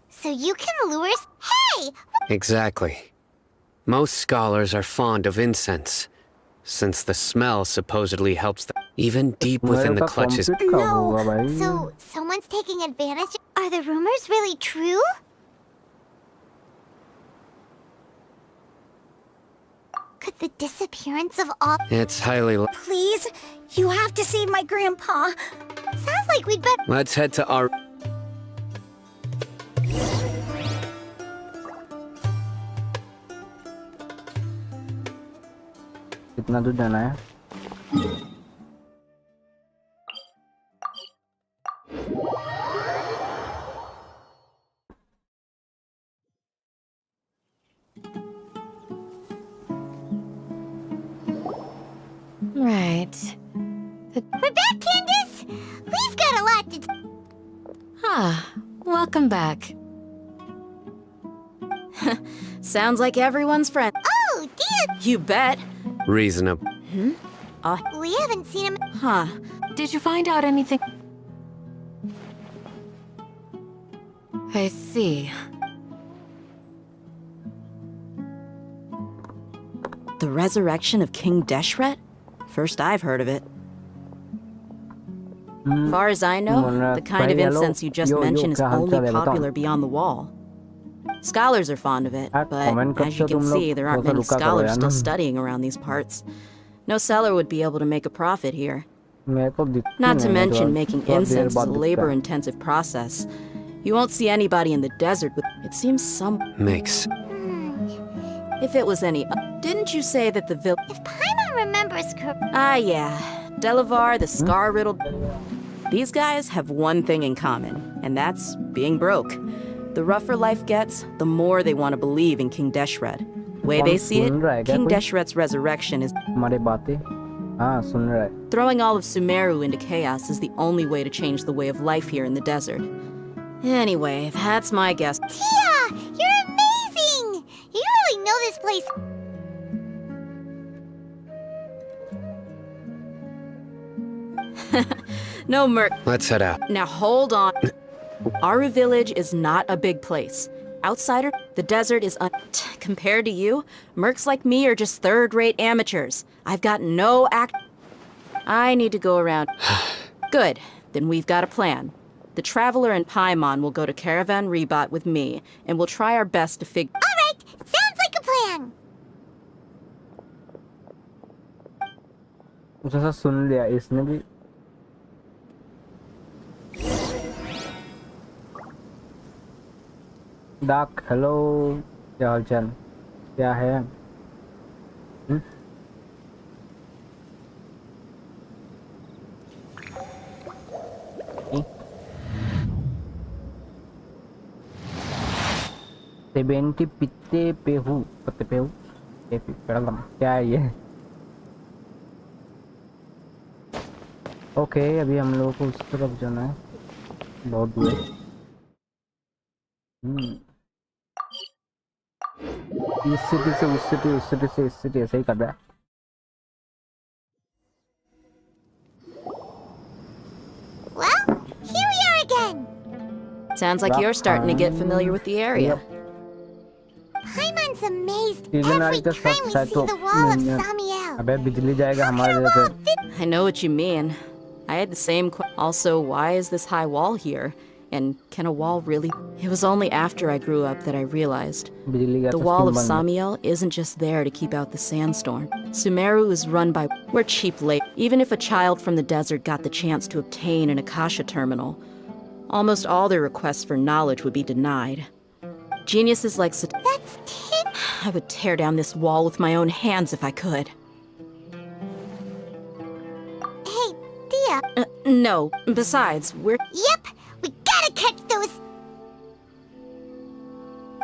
So you can lure us? Hey! Exactly. Most scholars are fond of incense, since the smell supposedly helps them, even deep within the clutches. No. So someone's taking advantage? Are the rumors really true? The disappearance of all. It's highly. Please, you have to save my grandpa. Sounds like we'd better. Let's head to our. कितना दूर जाना है? Right. We're back, Candace. We've got a lot to. Ah, welcome back. Sounds like everyone's friend. Oh, dear. You bet. Reasonable. We haven't seen him. Huh. Did you find out anything? I see. The resurrection of King Deshret? First I've heard of it. Far as I know, the kind of incense you just mentioned is only popular beyond the wall. Scholars are fond of it, but as you can see, there aren't many scholars still studying around these parts. No seller would be able to make a profit here. Not to mention, making incense is a labor-intensive process. You won't see anybody in the desert with... It seems some... Makes. If it was any... Didn't you say that the village... If Paimon remembers correctly. Ah, yeah. Delavar, the scar-riddled... These guys have one thing in common, and that's being broke. The rougher life gets, the more they want to believe in King Deshret. Way they see it, King Deshret's resurrection is... Throwing all of Sumeru into chaos is the only way to change the way of life here in the desert. Anyway, that's my guess. Tia! You're amazing! You really know this place. No Let's head out. Now hold on. Aru Village is not a big place. Outsider, the desert is compared to you, mercs like me are just third-rate amateurs. I've got no I need to go around. Good, then we've got a plan. The Traveler and Paimon will go to Caravan Rebot with me, and we'll try our best to figure... All right, sounds like a plan. जैसा सुन लिया इसने भी डाक hello क्या हाल चाल क्या है seventy पित्ते पे हूँ पत्ते पे हूँ क्या है ये ओके अभी हम लोगों को उस तरफ जाना है बहुत दूर इस सिटी से उस सिटी उस सिटी से इस सिटी ऐसे ही कर रहा है Well, here we are again. Sounds like you're starting to get familiar with the area. Paimon's amazed every time we see the wall of Samiel. अबे बिजली जाएगा हमारे जैसे I know what you mean. I had the same also, why is this high wall here? And can a wall really... It was only after I grew up that I realized. The wall of Samiel isn't just there to keep out the sandstorm. Sumeru is run by... We're cheap labor. Even if a child from the desert got the chance to obtain an Akasha terminal, almost all their requests for knowledge would be denied. Geniuses like... That's Tin... I would tear down this wall with my own hands if I could. Hey, Tia. No. Besides, we're... Yep. We gotta catch those...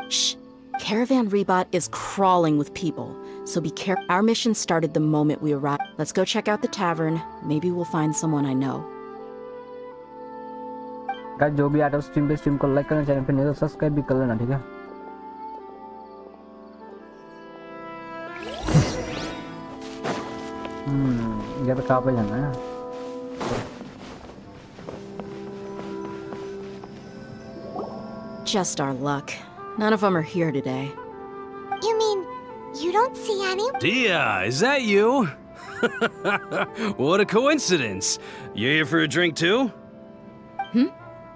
Shh. Caravan Rebot is crawling with people, so be careful. Our mission started the moment we arrived. Let's go check out the tavern. Maybe we'll find someone I know. Guys जो भी आ रहा है stream पे stream को like करना channel पे नहीं तो सब्सक्राइब भी कर लेना ठीक है ये तो कहाँ पे जाना है Just our luck. None of them are here today. You mean, you don't see any? Dia, is that you? What a coincidence. You here for a drink too?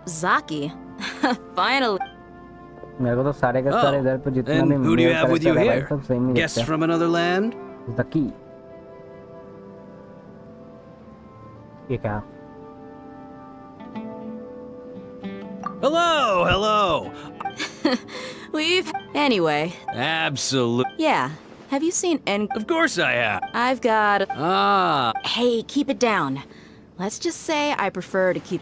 Zaki. Finally. And who do you have with you here? Guests from another land? the key. ये क्या? Hello. Anyway. Absolute. Yeah. Have you seen Of course I have. I've got. Ah. Hey, keep it down. Let's just say I prefer to keep.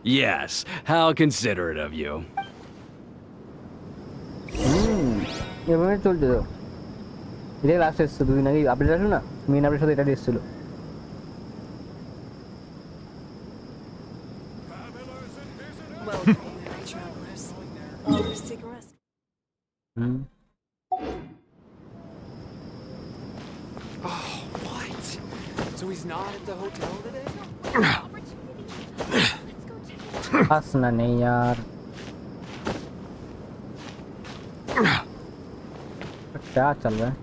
Yes. How considerate of you. এভাবে চলছে তো। এটা last এসেছে দুদিন আগে update আসলো না, main update সাথে এটা এসেছিল। Oh, what? So he's not at the hotel today? हंसना नहीं यार। क्या चल रहा है?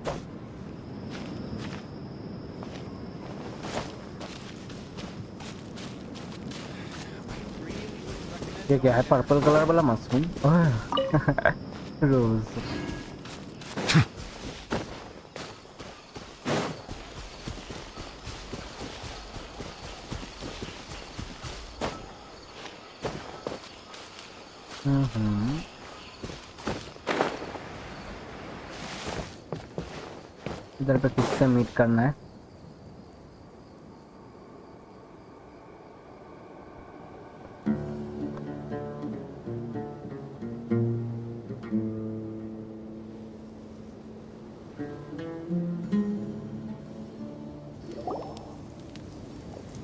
ये क्या है? पर्पल कलर वाला मशरूम? रोज। इधर पे किससे मीट करना है?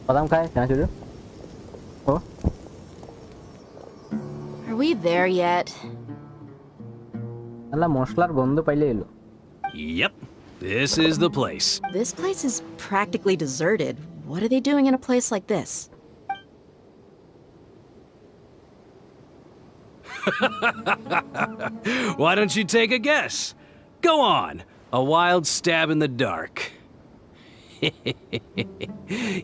बादाम खाए क्या चुरे? ओ? Are we there yet? अल्लाह मौसलार गंध पहले लो। Yep. This is the place. This place is practically deserted. What are they doing in a place like this? Why don't you take a guess? Go on. A wild stab in the dark.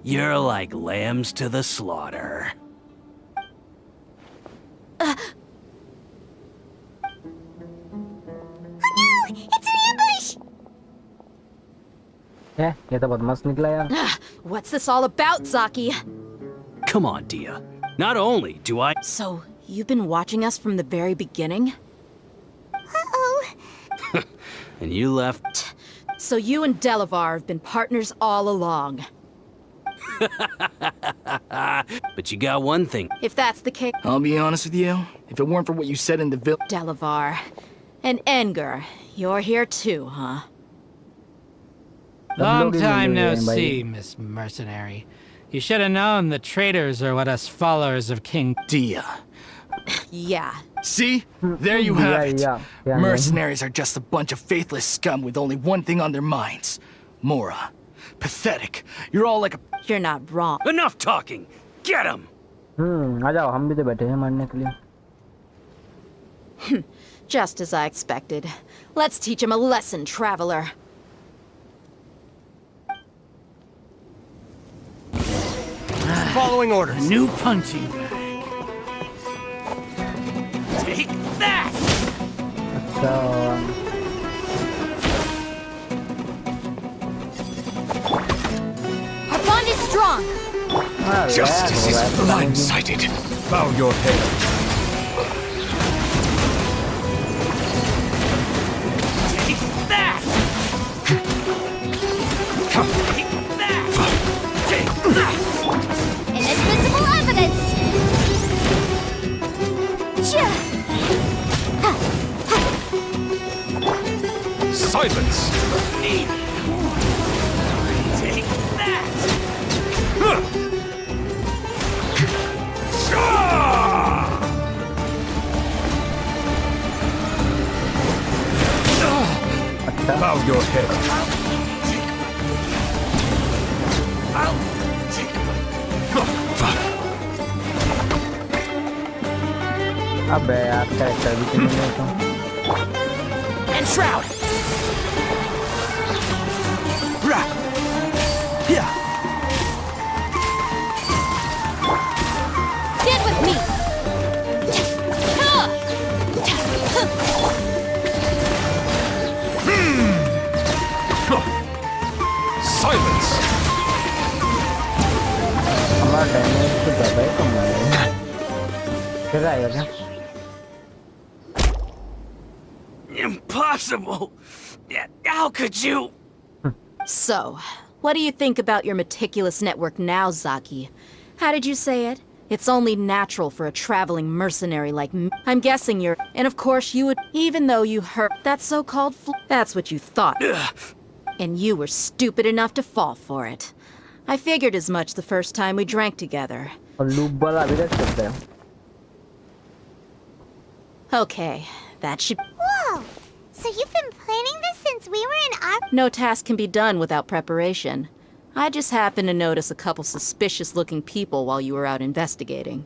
You're like lambs to the slaughter. ये तो बदमाश निकला यार। What's this all about, Zaki? Come on, Dia. Not only do I... So, you've been watching us from the very beginning? Uh-oh. And you left... So you and Delavar have been partners all along. But you got one thing. If that's the case... I'll be honest with you. If it weren't for what you said in the village... Delavar. And Enger. You're here too, huh? Long time no see, Miss Mercenary. You should have known the traitors are what us followers of King Dia. Yeah. See? There you have it. Mercenaries are just a bunch of faithless scum with only one thing on their minds. Mora. Pathetic. You're all like a... You're not wrong. Enough talking! Get him! आ जाओ हम भी तो बैठे हैं मारने के लिए। Just as I expected. Let's teach him a lesson, traveler. Following orders. A new punching bag. Take that! Our bond is strong. Justice is blindsided. Bow your head. Take that! Take that! Take that! Inadmissible evidence! Silence! Take that! Bow your head. I'll take अबे यार character भी change नहीं होता। Enshroud! Stand with me! मजा आएगा क्या? Impossible! How could you? So, what do you think about your meticulous network now, Zaki? How did you say it? It's only natural for a traveling mercenary like me. I'm guessing you're... And of course you would... Even though you heard that so-called that's what you thought. And you were stupid enough to fall for it. I figured as much the first time we drank together. Okay, that should... Whoa! So you've been planning this since we were in our... No task can be done without preparation. I just happened to notice a couple suspicious-looking people while you were out investigating.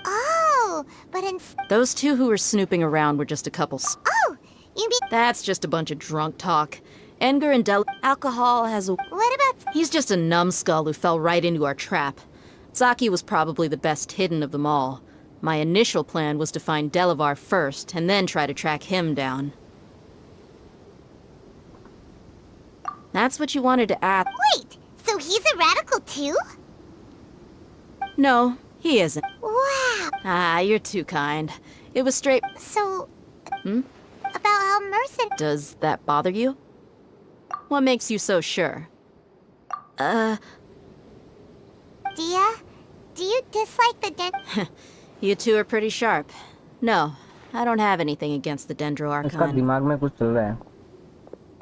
Oh, but Those two who were snooping around were just a couple... Oh, you mean... That's just a bunch of drunk talk. Edgar and alcohol has a... What about... He's just a numbskull who fell right into our trap. Zaki was probably the best hidden of them all. My initial plan was to find Delavar first, and then try to track him down. That's what you wanted to ask. Wait, so he's a radical too? No, he isn't. Wow. Ah, you're too kind. It was straight... So... Hmm? About how mercenary... Does that bother you? What makes you so sure? Dia? Do you dislike the You two are pretty sharp. No, I don't have anything against the Dendro Archon.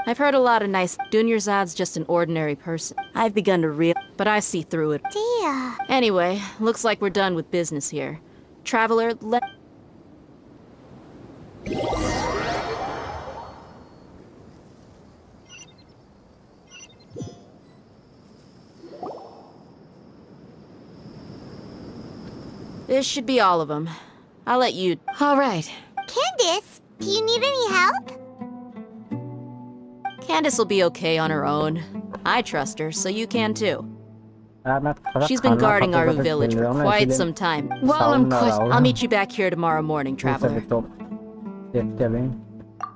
I've heard a lot of nice... Dunyarzad's just an ordinary person. I've begun to but I see through it. Dia. Anyway, looks like we're done with business here. Traveler, This should be all of them. I'll let you... All right. Candace, do you need any help? Candace will be okay on her own. I trust her, so you can too. She's been guarding our village for quite some time. Well, I'll meet you back here tomorrow morning, Traveler.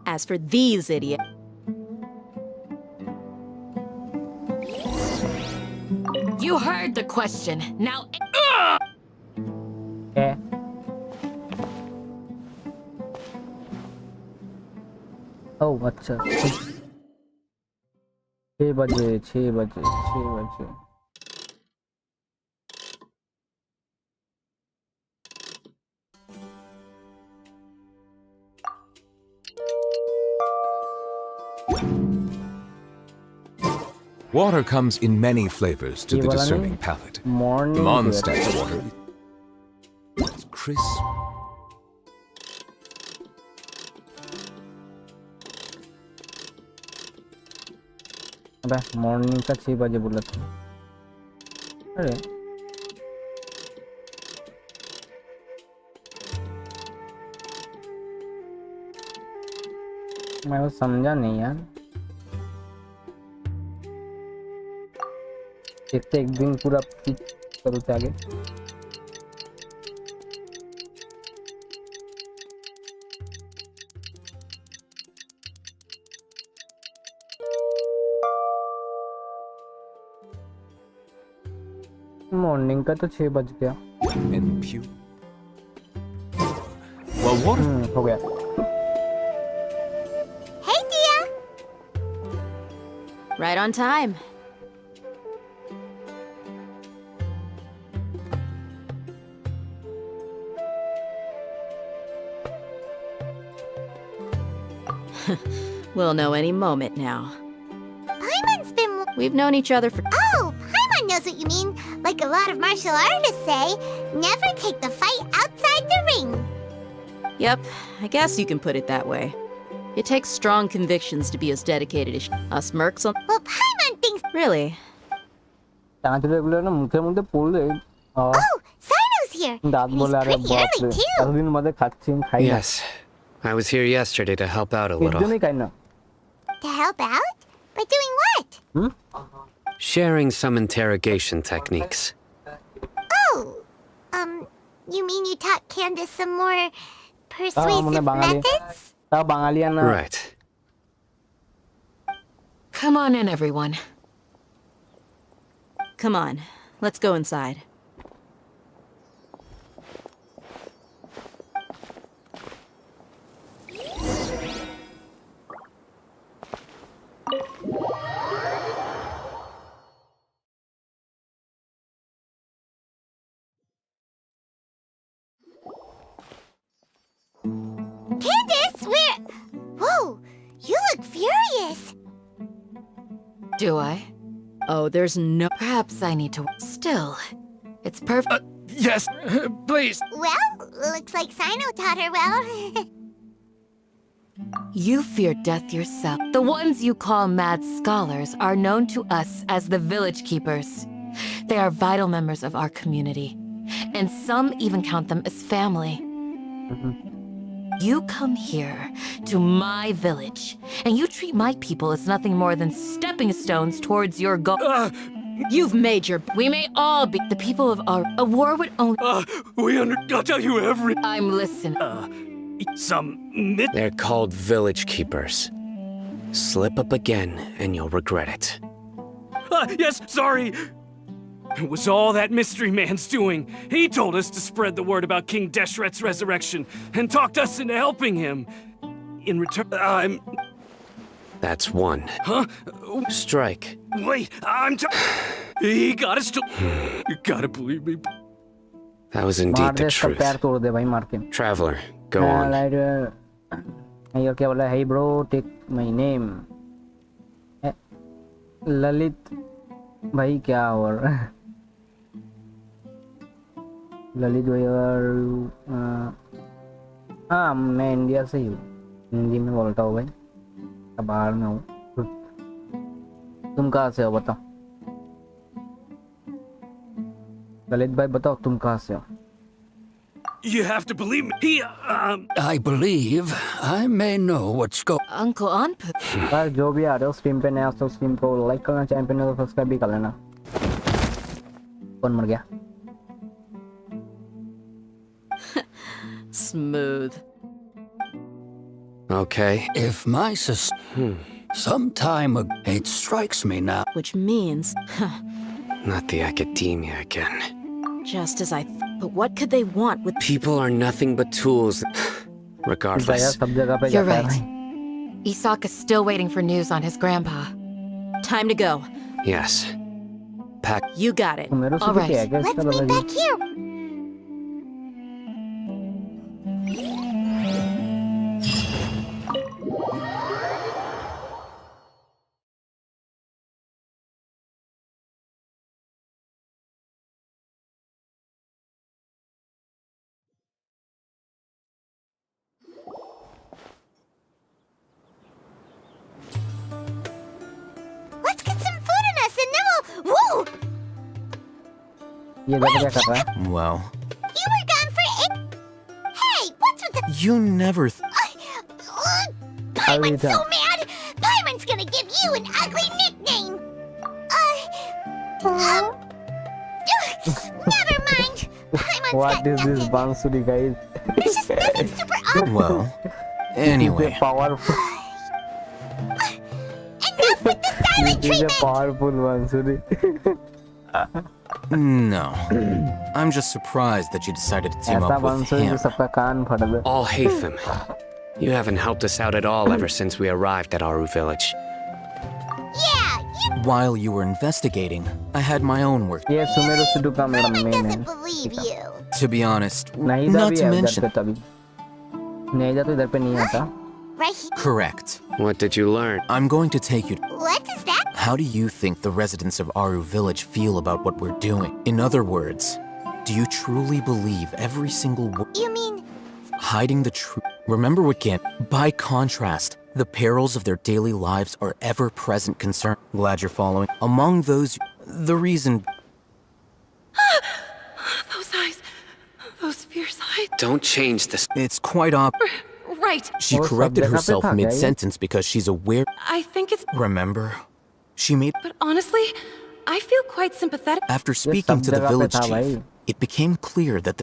As for these idiots... You heard the question. Now... Okay. Oh, अच्छा 6 बजे Water comes in many flavors to the discerning palate. Mondstadt's water is crisp. अबे morning का 6 बजे बोला था। अरे मैं वो समझा नहीं यार। एक दिन पूरा करूँ आगे। मॉर्निंग का तो 6 बज गया। हो गया। Hey, Dia. Right on time. We'll know any moment now. Paimon's been... We've known each other for... Oh, Paimon knows what you mean. Like a lot of martial artists say, never take the fight outside the ring. Yep, I guess you can put it that way. It takes strong convictions to be as dedicated as us mercs on... Well, Paimon thinks... Really? Oh, Sino's here. And he's pretty early, too. Yes. I was here yesterday to help out a little. To help out? By doing what? Sharing some interrogation techniques. Oh, you mean you taught Candace some more persuasive methods? Right. Come on in, everyone. Come on, let's go inside. Do I? Oh, there's no. Perhaps I need to. Still, it's perfect. Yes, please. Well, looks like Sino taught her well. You fear death yourself. The ones you call mad scholars are known to us as the Village Keepers. They are vital members of our community, and some even count them as family. You come here, to my village, and you treat my people as nothing more than stepping stones towards your goal. You've made your. We may all be the people of our. A war would only. I'll tell you every. I'm listening. They're called Village Keepers. Slip up again, and you'll regret it. Yes, sorry. It was all that mystery man's doing. He told us to spread the word about King Deshret's resurrection and talked us into helping him. In return, That's one. Huh? Strike. Wait, he got us to. You gotta believe me. That was indeed the truth. Traveler, go on. Hey bro, take my name. Lalit भाई क्या हो रहा है? ललित भाई और हाँ मैं India से ही हूँ, हिंदी में बोलता हूँ भाई, बाहर में हूँ। तुम कहाँ से हो बताओ? ललित भाई बताओ तुम कहाँ से हो? You have to believe me. I believe I may know what's going. Uncle Anpu. यार जो भी आ रहे हो स्ट्रीम पे नया तो स्ट्रीम को लाइक करना, चैनल पे नया तो सब्सक्राइब भी कर लेना। कौन मर गया? Smooth. Okay. If my sister, some time ago, it strikes me now. Which means, Not the academia again. just as I. But what could they want with People are nothing but tools. Regardless. You're right. Isak is still waiting for news on his grandpa. Time to go. Yes. Pack. You got it. All right. Let's meet back here. Let's get some food in us and then we'll. Whoa! ये देखो क्या कर रहा है? Well, You were gone for 8. Hey, what's with the. you never. Paimon's so mad! Paimon's gonna give you an ugly nickname! Never mind! Paimon's What got is this nothing. Bansuri guys? There's just nothing super up. Well, anyway. Powerful. Enough with the silent This is a treatment! powerful Bansuri. No. I'm just surprised that you decided to team ऐसा up with Bansuri him. जो सबका कान फट दे. All Hatham. You haven't helped us out at all ever since we arrived at Aru Village. Yeah, While you were investigating, I had my own work. ये सुमेरु सिद्धू का मेरा Paimon main है. doesn't believe you. To be honest, नहीदा not भी to है उधर mention. पे तभी. नहीदा तो इधर पे नहीं आता. Right here. Correct. What did you learn? I'm going to take you. What is that? How do you think the residents of Aru Village feel about what we're doing? In other words, do you truly believe every single word? You mean. Hiding the truth. Remember what Gan. By contrast, the perils of their daily lives are ever-present concern. Glad you're following. Among those, the reason. Those eyes. Those fierce eyes. Don't change this. It's quite Right. She corrected herself mid-sentence because she's aware. I think it's. Remember? She made. But honestly, I feel quite sympathetic. After speaking to the village chief, it became clear that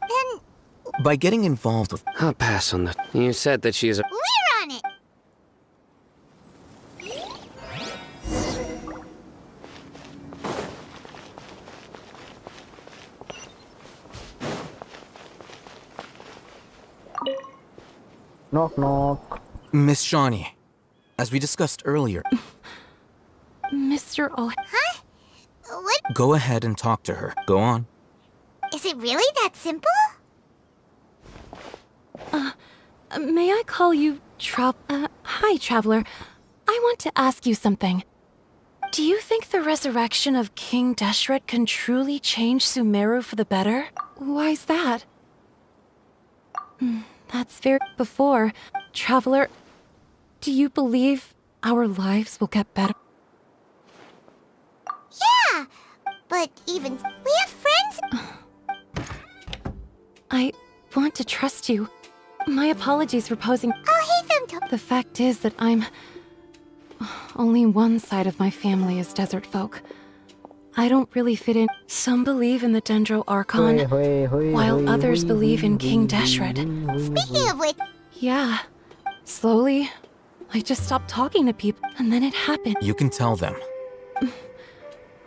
by getting involved with. I'll pass on that. You said that she is a. We're on it! Knock knock. Miss Shawnee, as we discussed earlier. Mr. O. Huh? What? Go ahead and talk to her. Go on. Is it really that simple? May I call you hi, Traveler. I want to ask you something. Do you think the resurrection of King Deshret can truly change Sumeru for the better? Why's that? That's very... Before, Traveler, do you believe our lives will get better? Yeah, but even we have friends. I want to trust you. My apologies for posing... I'll hate them to... The fact is that I'm... Only one side of my family is desert folk. I don't really fit in. Some believe in the Dendro Archon, while others believe in King Deshret. Speaking of which... Yeah. Slowly, I just stopped talking to people, and then it happened. You can tell them.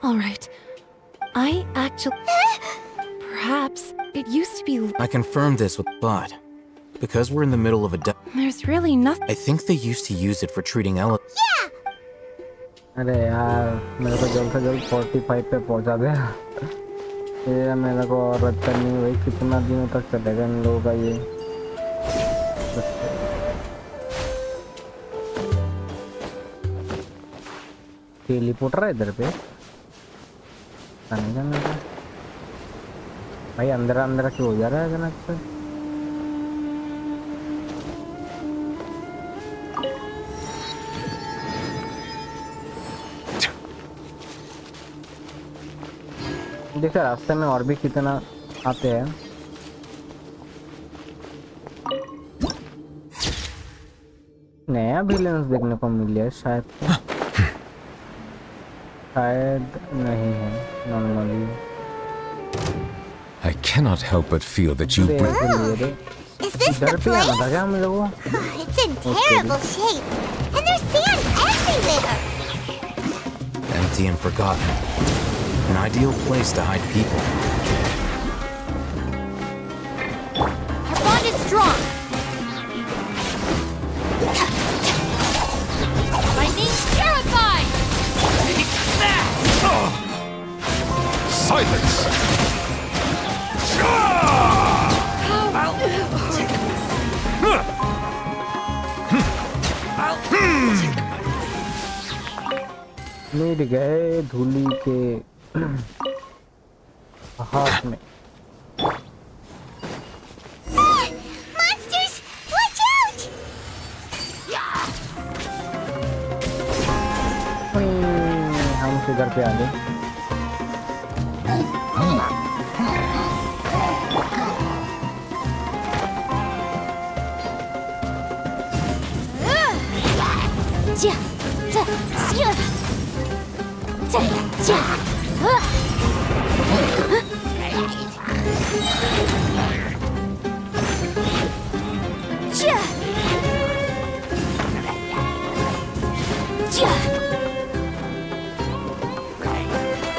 Alright. I actually... Perhaps it used to be... I confirmed this with Bud. Because we're in the middle of a There's really nothing... I think they used to use it for treating elephants. Yeah! अरे यार मेरे को जल्द से जल्द 45 पे पहुंचा दे ये मेरे को और अच्छा नहीं भाई कितना दिनों तक चलेगा इन लोगों का ये टेलीपोर्टर है इधर पे नहीं जाना भाई अंदर अंदर क्यों हो जा रहा है अचानक से देखो रास्ते में और भी कितना आते हैं नया विलेंस देखने को मिल गया शायद नहीं है normally I cannot help but feel that you bring... Is this the place? It's in terrible shape, and there's sand everywhere. Empty and forgotten. An ideal place to hide people. Our bond is strong. My name's terrified. Silence! मिट गए धूली के हाथ में Monsters! Watch out! हम किधर पे आ गए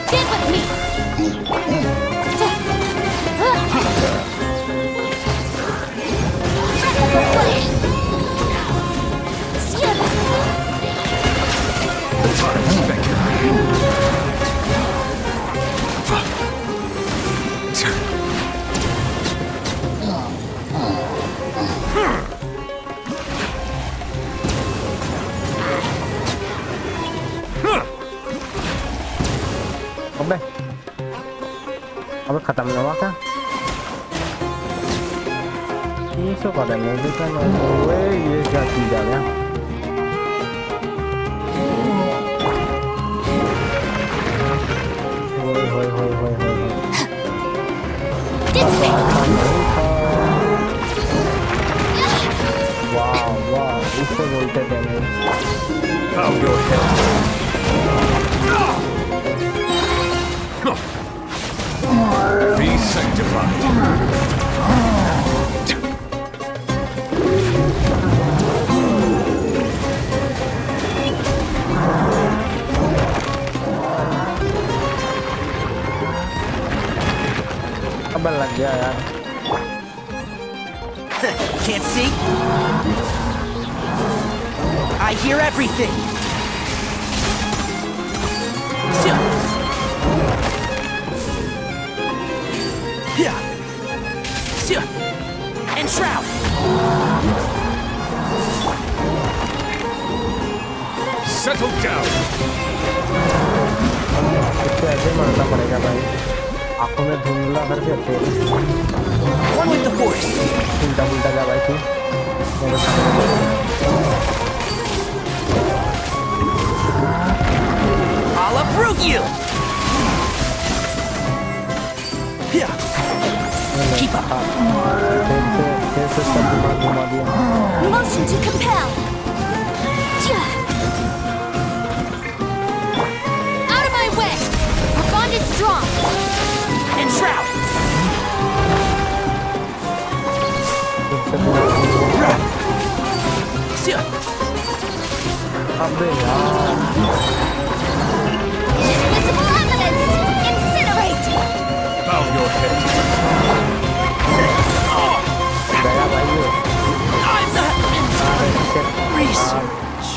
Stand with me! अब खत्म नहीं हुआ क्या ये सो पता नहीं देखा ये क्या चीज आ गया वाह वाह इसको बोलते थे Be sanctified. अब लग गया यार Can't see? I hear everything. And Shroud. Settle down. इसे ऐसे ही मरना पड़ेगा भाई, आंखों में धुंधला करके तेरे One with the force. उल्टा उल्टा जा भाई तू मेरे सामने। I'll uproot you. Yeah. Keep up. फिर से सब घुमा दिया। Motion to compel. Out of my way! Our bond is strong! And shroud. अबे यार Invisible evidence! Incinerate! Bow your head. गया भाई ये। Research.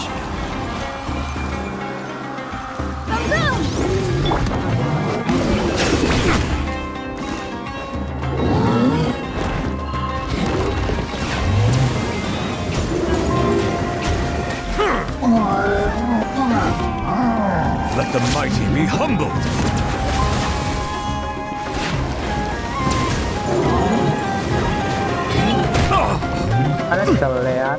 Let the mighty be humbled. अरे चल ले यार।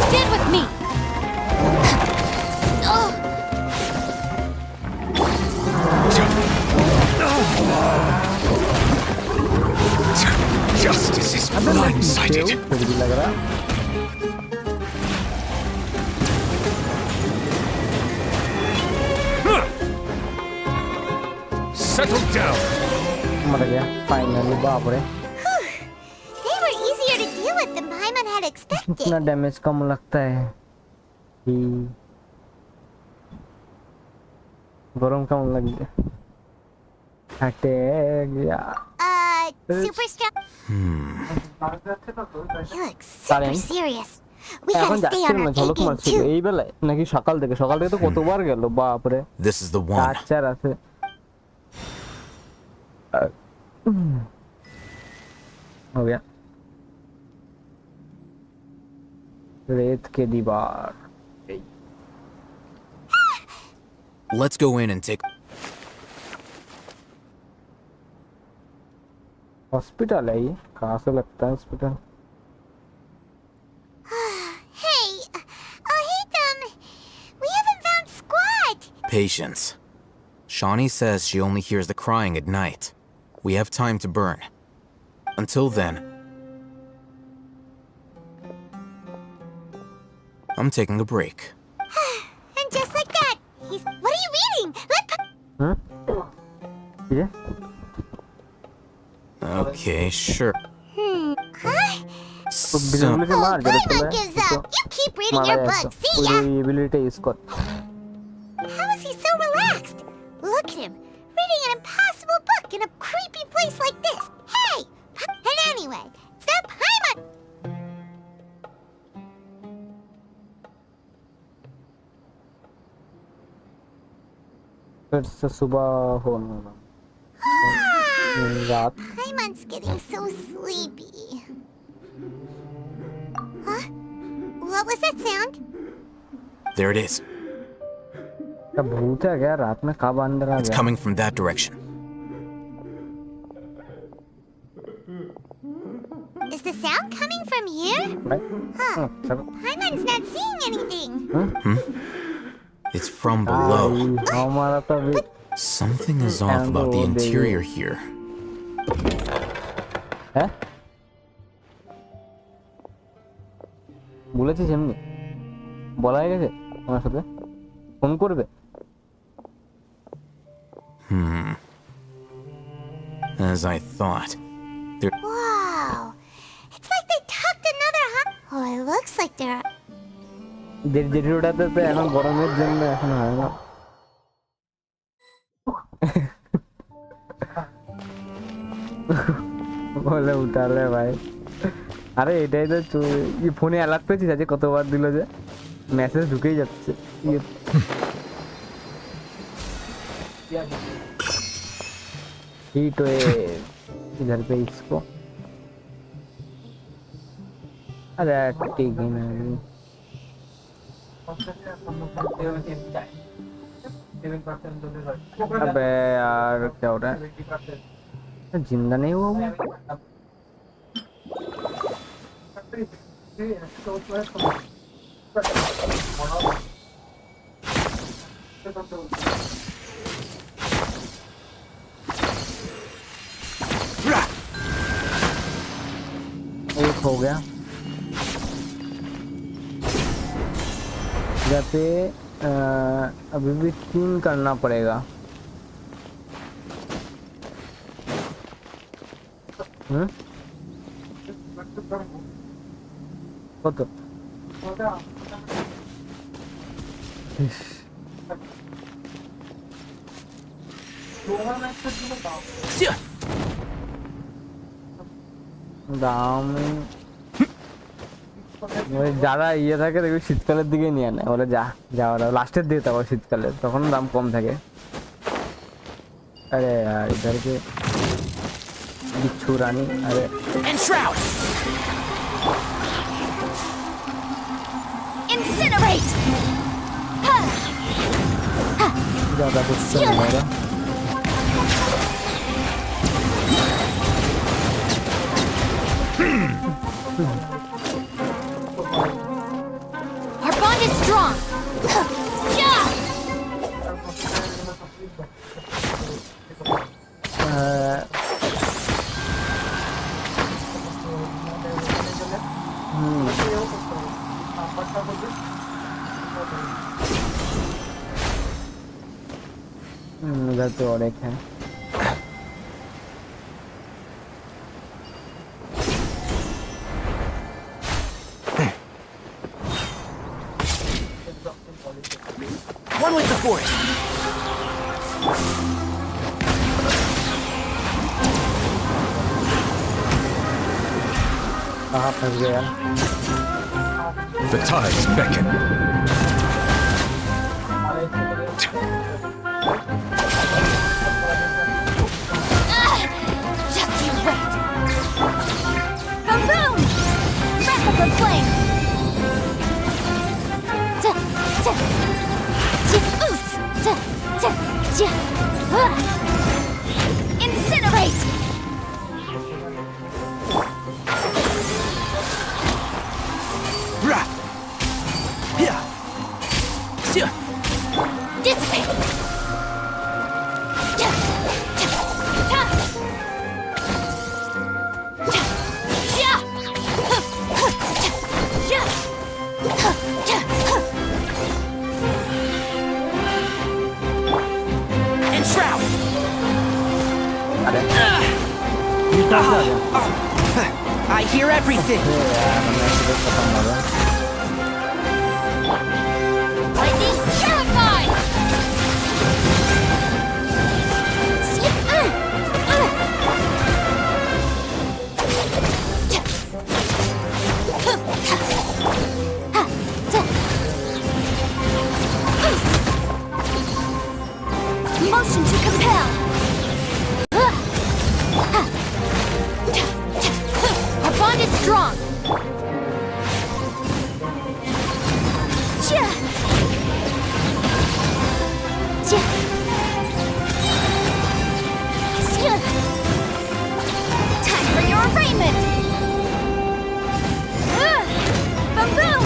Stand with me! Justice is blindsided. फिर भी लग रहा। Settle down. मर गया फाइनली, बाप रे। They were easier to deal with than Paimon had expected. इतना डैमेज कम लगता है कि गरम कम लग गया। हटे गया। Super strong. He looks super serious. We এখন gotta stay যাচ্ছে on না our ঝলক A game মারছিল too. এই বেলায় নাকি সকাল থেকে তো কতবার গেল বাপ রে। This is the one. আচ্ছা আছে हो गया। रेत के दीवार। Let's go in and take. Hospital है ये, कहाँ से लगता है hospital? Hey, we haven't found squat. Patience. Shawnee says she only hears the crying at night. We have time to burn. Until then, I'm taking a break. And just like that, he's. What are you reading? Yeah. Okay, sure. Huh? So, Paimon gives up. You keep reading your book. See ya. Ability इसको। How is he so relaxed? Look at him, reading an impossible book in a creepy place like this. Hey! And anyway, it's the Paimon! फिर से सुबह होने लगा। रात। Paimon's getting so sleepy. Huh? What was that sound? there it is. क्या भूत है क्या? रात में कब अंदर आ It's गया? coming from that direction. Is the sound coming from here? Huh. Paimon's not seeing anything. It's from below. हमारा तो भी Something is off about the interior here. है? বলেছিস এমনি? বলাই গেছে আমার সাথে? ফোন করবে? As I thought. There. Wow. It's like they tucked another Oh, it looks like they're... যেটি ওটাতে তো এখন গরমের জন্য এখন হয় না। বলে উঠালে ভাই। আরে এটাই তো ফোনে অ্যালার্ট পেয়েছিস আজকে কতবার দিল যে মেসেজ ঢুকেই যাচ্ছে। हीट वेव इधर पे इसको अरे ठीक है ना अबे यार क्या हो रहा है जिंदा नहीं हुआ वो एक हो गया जहाँ पे अभी भी 3 करना पड़ेगा तो দাম যারা ইয়ে থাকে দেখবি শীতকালের দিকে নিয়ে নেয় বলে যা যাওয়ার লাস্টের দিকে তারপর শীতকালে তখন দাম কম থাকে अरे यार इधर के बिच्छू रानी अरे Incinerate! ज़्यादा कुछ नहीं होगा Our bond is strong! Yeah! इधर तो और एक है One with the forest. कहाँ फंस गया The tides beckon. Just you wait! Boom! Wrap up a flame! Incinerate! Dissipate! Enshroud! I hear everything! Lightning purified! Motion to compel! Our bond is strong! Time for your arraignment! Boom!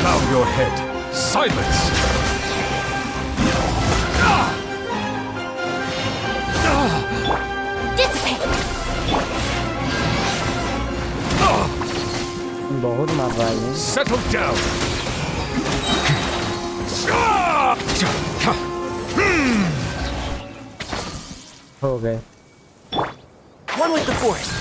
Bow your head. Silence! Dissipate! बहुत मार रहा है ये Settle down! हो गए One with the forest.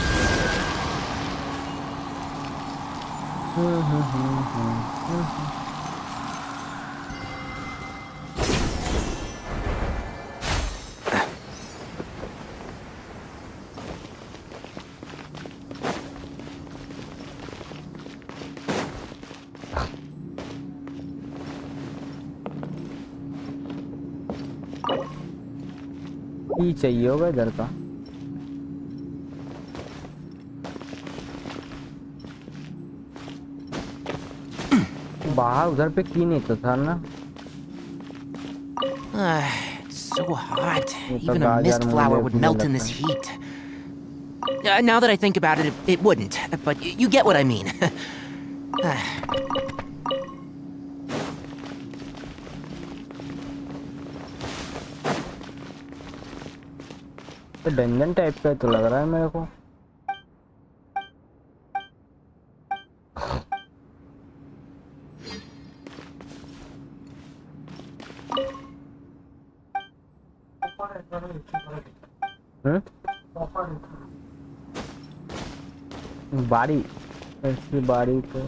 ही चाहिए होगा इधर का बाहर उधर पे की नहीं तो था ना। It's so hot. Even a mist flower would melt in this heat. Now that I think about it, it wouldn't. But you get what I mean. तो डंजन टाइप का तो लग रहा है मेरे को। बाड़ी ऐसी बाड़ी तो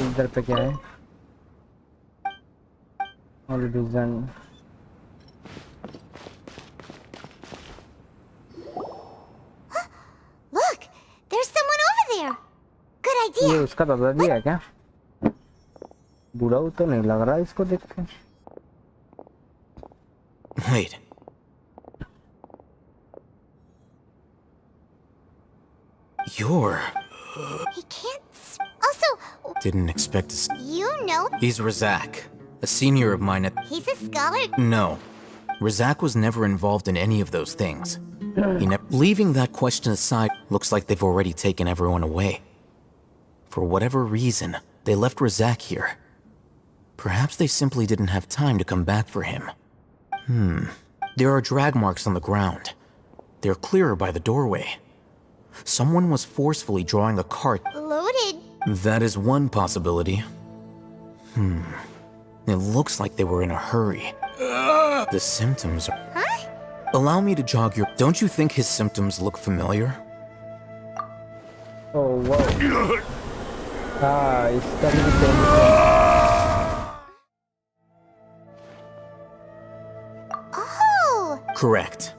इधर पे क्या है? Vision Look, there's someone over there. Good idea. ये उसका दादाजी है क्या? बुरा तो नहीं लग रहा इसको देख के। Wait. You're... He can't. Also, Didn't expect to see... you know, He's Razak, a senior of mine at... he's a scholar. No. Razak was never involved in any of those things. Leaving that question aside, looks like they've already taken everyone away. For whatever reason, they left Razak here. Perhaps they simply didn't have time to come back for him. There are drag marks on the ground. They're clearer by the doorway. Someone was forcefully drawing a cart. Loaded. That is one possibility. It looks like they were in a hurry. The symptoms are... Huh? Allow me to jog your... Don't you think his symptoms look familiar? Oh, wow. इसका भी Oh! Correct.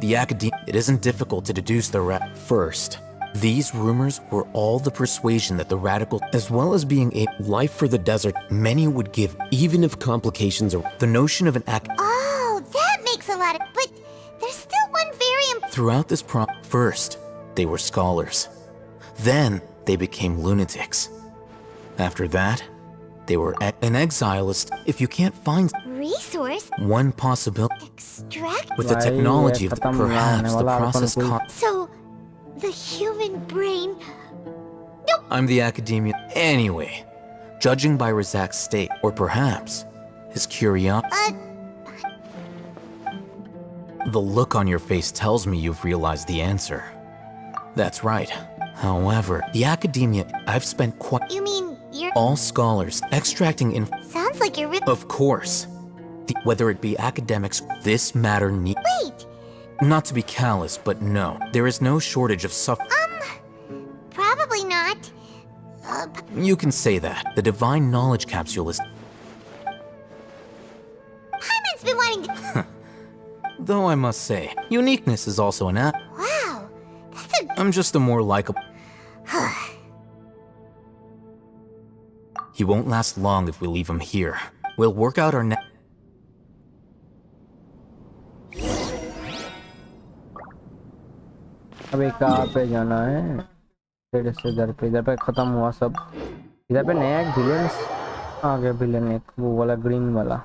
The academia... It isn't difficult to deduce the First, these rumors were all the persuasion that the radical, as well as being a life for the desert, many would give, even if complications are... The notion of an Oh, that makes a lot of... But there's still one very Throughout this First, they were scholars. Then, they became lunatics. After that, they were an exilist. If you can't find... resource? One possibility... Extract? With the technology of perhaps the process... So, the human brain... Nope. I'm the academia... Anyway, judging by Razak's state, or perhaps his curiosity... The look on your face tells me you've realized the answer. That's right. However, the academia... I've spent quite... You mean you're... All scholars extracting Sounds like you're really... Of course. Whether it be academics, this matter need... Wait! Not to be callous, but no. There is no shortage of Probably not. You can say that. The divine knowledge capsule is... Hyman's been wanting to... Though I must say, uniqueness is also an Wow! That's a... I'm just a more likable... He won't last long if we leave him here. We'll work out our अबे कहाँ पे जाना है? फिर से इधर पे खत्म हुआ सब। इधर पे नया एक विलेन आ गया, विलेन एक वो वाला ग्रीन वाला।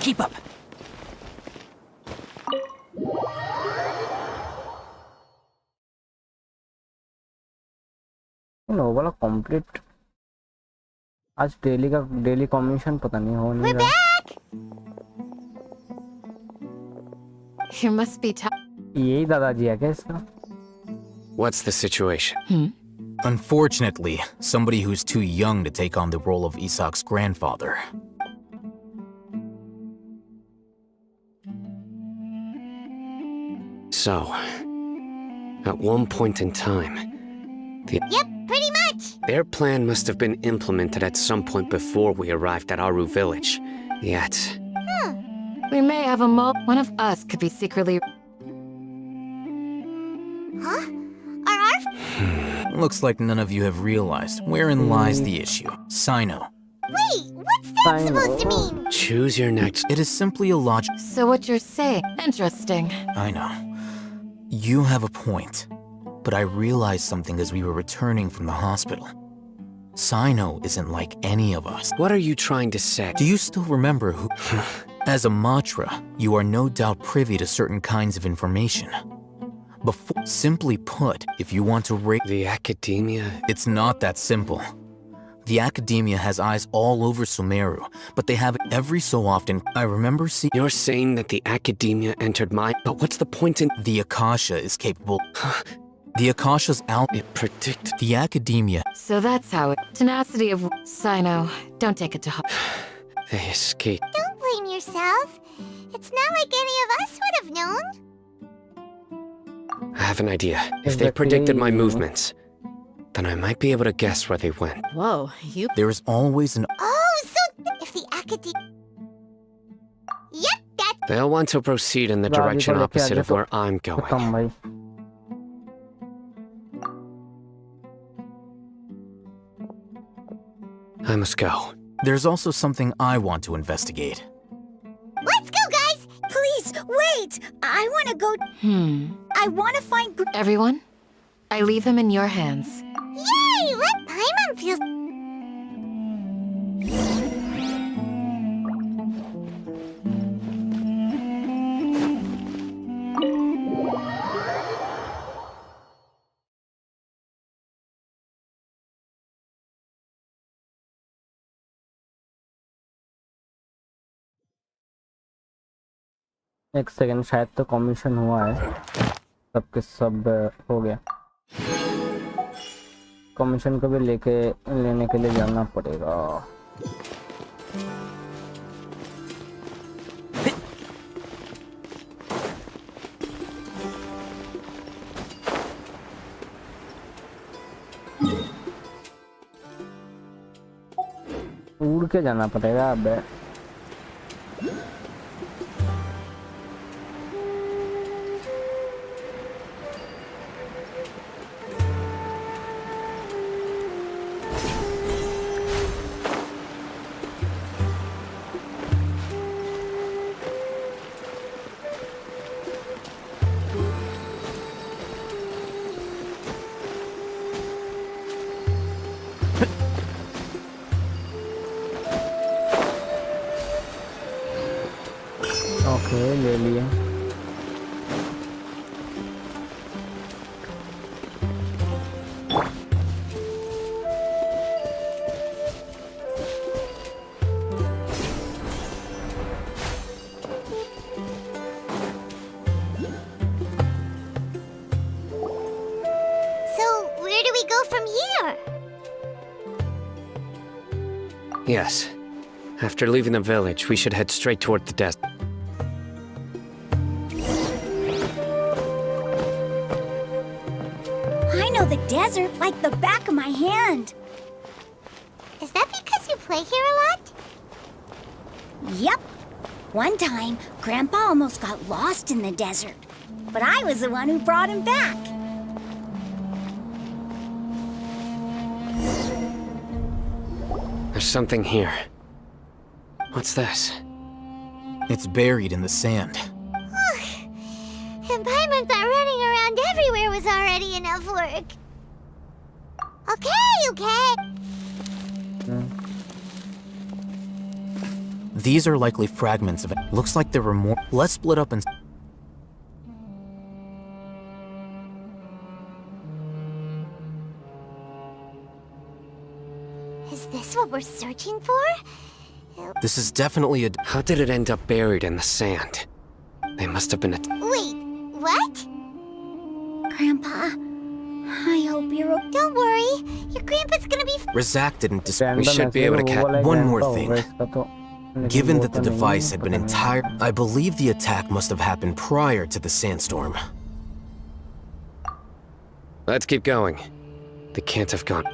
Keep up. वो वाला कंप्लीट आज डेली कॉम्बिनेशन पता नहीं हो नहीं रहा। You must be यही दादाजी है क्या इसका? What's the situation? Unfortunately, somebody who's too young to take on the role of Isak's grandfather. So, at one point in time, Yep, pretty much! their plan must have been implemented at some point before we arrived at Aru village. Yet... We may have a one of us could be secretly... Huh? Are Looks like none of you have realized wherein lies the issue. Sino. Wait, what's that? that supposed to mean? Choose your next. It is simply a logic. So what you're saying, interesting. I know. You have a point. But I realized something as we were returning from the hospital. Sino isn't like any of us. What are you trying to say? Do you still remember who... As a Matra, you are no doubt privy to certain kinds of information. Simply put, if you want to rate... The Academia? It's not that simple. The Academia has eyes all over Sumeru, but they have it every so often. I remember seeing... You're saying that the Academia entered my... But what's the point in... The Akasha is capable... The Akasha's out... It predicted... The Academia... So that's how it... Tenacity of... Sino, don't take it to heart. They escaped. Don't blame yourself. It's not like any of us would have known. I have an idea. If they predicted my movements, then I might be able to guess where they went. Whoa, you... There is always an... Oh, so if the Academia... Yep, that's... They'll want to proceed in the direction opposite of where I'm going. I must go. There's also something I want to investigate. Let's go, guys! Please, wait! I want to go... I want to find... Everyone, I leave him in your hands. Yay! Let Paimon feel... एक second, शायद तो commission हुआ है, सबके सब हो गया। Commission को भी लेने के लिए जाना पड़ेगा। उड़ के जाना पड़ेगा अब। ओके, ले लिए। So, where do we go from here? Yes. After leaving the village, we should head straight toward the desert. I know the desert like the back of my hand. Is that because you play here a lot? Yep. One time, Grandpa almost got lost in the desert, but I was the one who brought him back. There's something here. What's this? It's buried in the sand. And Paimon thought running around everywhere was already enough work. Okay. These are likely fragments of it. Looks like there were more. Let's split up and... Is this what we're searching for? This is definitely a... How did it end up buried in the sand? They must have been a... Wait, what? Grandpa, I hope you're okay. Don't worry, your grandpa's gonna be... Razak didn't We should be able to catch... One more thing. Given that the device had been entire... I believe the attack must have happened prior to the sandstorm. Let's keep going. They can't have gone...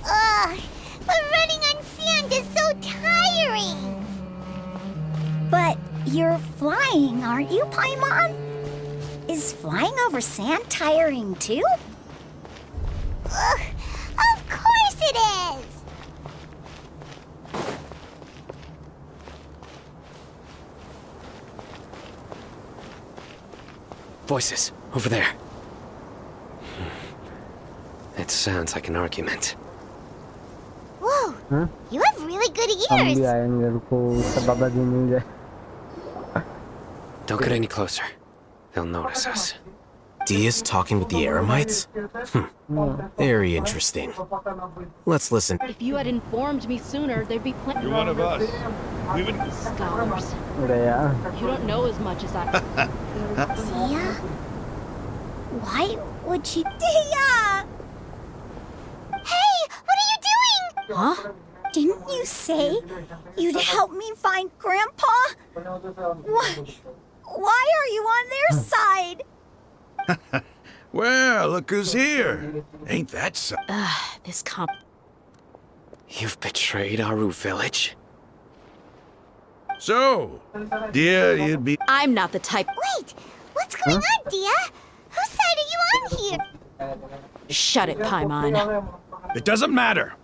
Ugh, but running on sand is so tiring. But you're flying, aren't you, Paimon? Is flying over sand tiring too? Ugh, of course it is! Voices, over there. It sounds like an argument. Whoa, you have really good हम भी ears! आएंगे, रुको, उसका दादाजी मिल जाए। Don't get any closer. They'll notice us. Dia's talking with the Eremites? Very interesting. Let's listen. If you had informed me sooner, there'd be plenty. You're one of us. We've been Scholars. You don't know as much as I. Dia? Why would she... Dia! Hey, what are you doing? Huh? Didn't you say you'd help me find Grandpa? Why are you on their side? Well, look who's here. Ain't that so? This comp. You've betrayed Aru village? So, Dia, you'd be... I'm not the type. Wait, what's going on, Dia? Whose side are you on here? Shut it, Paimon. It doesn't matter.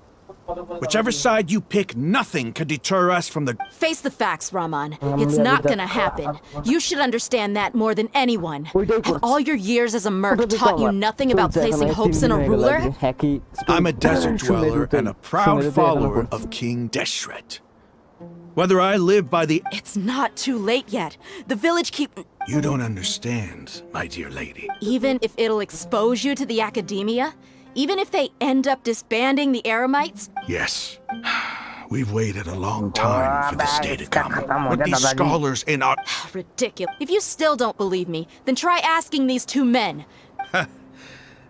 Whichever side you pick, nothing could deter us from the... Face the facts, Raman. It's not gonna happen. You should understand that more than anyone. Have all your years as a merc taught you nothing about placing hopes in a ruler? I'm a desert dweller and a proud follower of King Deshret. Whether I live by the... It's not too late yet. The village keep... You don't understand, my dear lady. Even if it'll expose you to the academia? Even if they end up disbanding the Eremites? Yes. We've waited a long time for this day to come. With these scholars in our... Ridiculous. If you still don't believe me, then try asking these two men.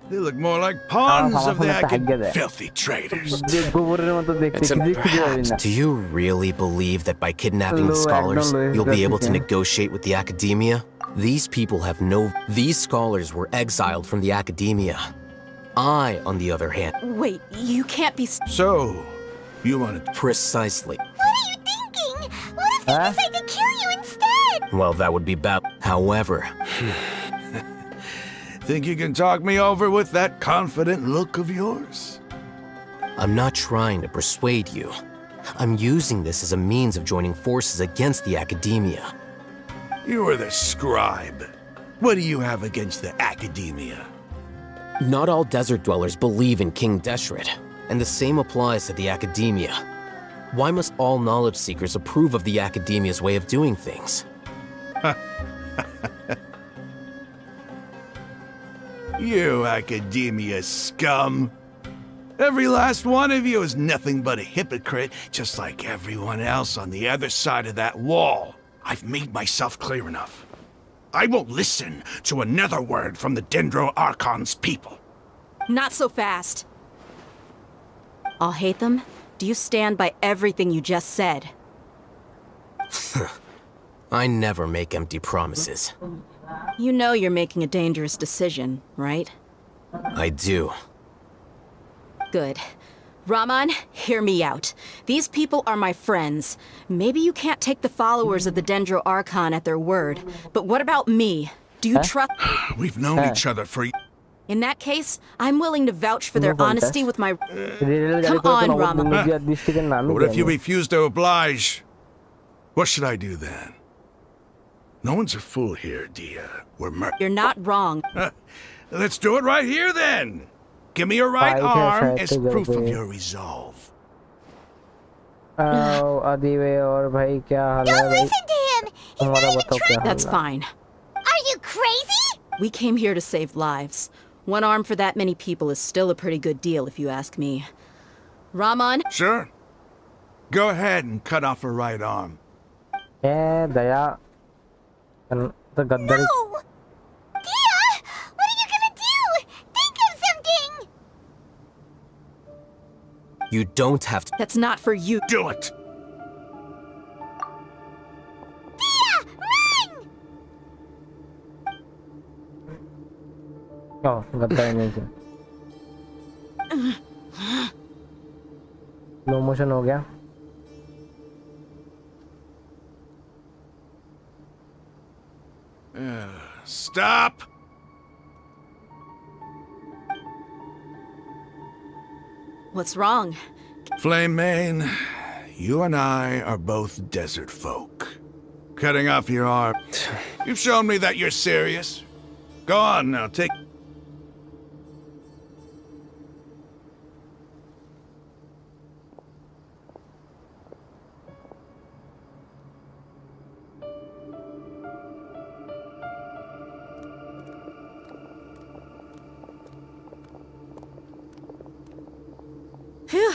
They look more like pawns of the academy. Filthy traitors. It's impressive. Do you really believe that by kidnapping the scholars, you'll be able to negotiate with the academia? These people have no... These scholars were exiled from the academia. I, on the other hand... Wait, you can't be... So, you wanted... Precisely. What are you thinking? What if they decide to kill you instead? Well, that would be bad. However... Think you can talk me over with that confident look of yours? I'm not trying to persuade you. I'm using this as a means of joining forces against the academia. You are the scribe. What do you have against the academia? Not all desert dwellers believe in King Deshret, and the same applies to the academia. Why must all knowledge seekers approve of the academia's way of doing things? You academia scum. Every last one of you is nothing but a hypocrite, just like everyone else on the other side of that wall. I've made myself clear enough. I won't listen to another word from the Dendro Archon's people. Not so fast. I'll hate them. Do you stand by everything you just said? I never make empty promises. You know you're making a dangerous decision, right? I do. Good. Raman, hear me out. These people are my friends. Maybe you can't take the followers of the Dendro Archon at their word, but what about me? Do you trust... We've known each other for... In that case, I'm willing to vouch for their honesty with my... Come on, Raman. What if you refuse to oblige? What should I do then? No one's a fool here, Dia. We're You're not wrong. Let's do it right here, then. Give me your right arm as proof of your resolve. Don't listen to him. He's not even trying. That's fine. Are you crazy? We came here to save lives. One arm for that many people is still a pretty good deal, if you ask me. Raman? Sure. Go ahead and cut off her right arm. Daya. No! Dia! What are you gonna do? Think of something! You don't have to... That's not for you. Do it! Dia! Run! Oh, gadda नहीं किया. Slow motion हो गया. Stop! What's wrong? Flame Mane, you and I are both desert folk. Cutting off your arm. You've shown me that you're serious. Go on now, take... Phew.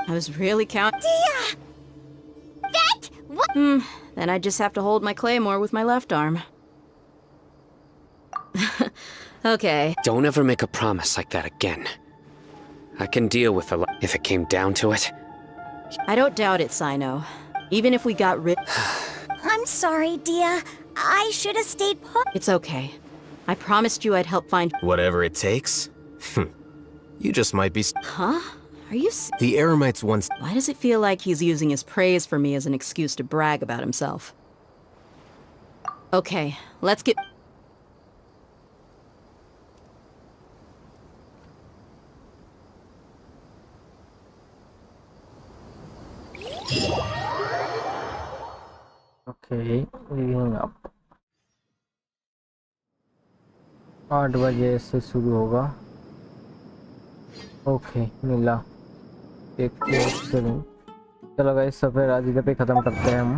I was really counting. Dia! That? What? Then I just have to hold my claymore with my left arm. Okay. Don't ever make a promise like that again. I can deal with a lot if it came down to it. I don't doubt it, Sino. Even if we got rid... I'm sorry, Dia. I should have stayed put. It's okay. I promised you I'd help find... Whatever it takes? You just might be... Huh? Are you... The Eremites once... Why does it feel like he's using his praise for me as an excuse to brag about himself? Okay, let's get... Okay, leaving up. 8 बजे से शुरू होगा. Okay मिला एक चलो चलो guys सफेद आज इधर पे खत्म करते हैं हम.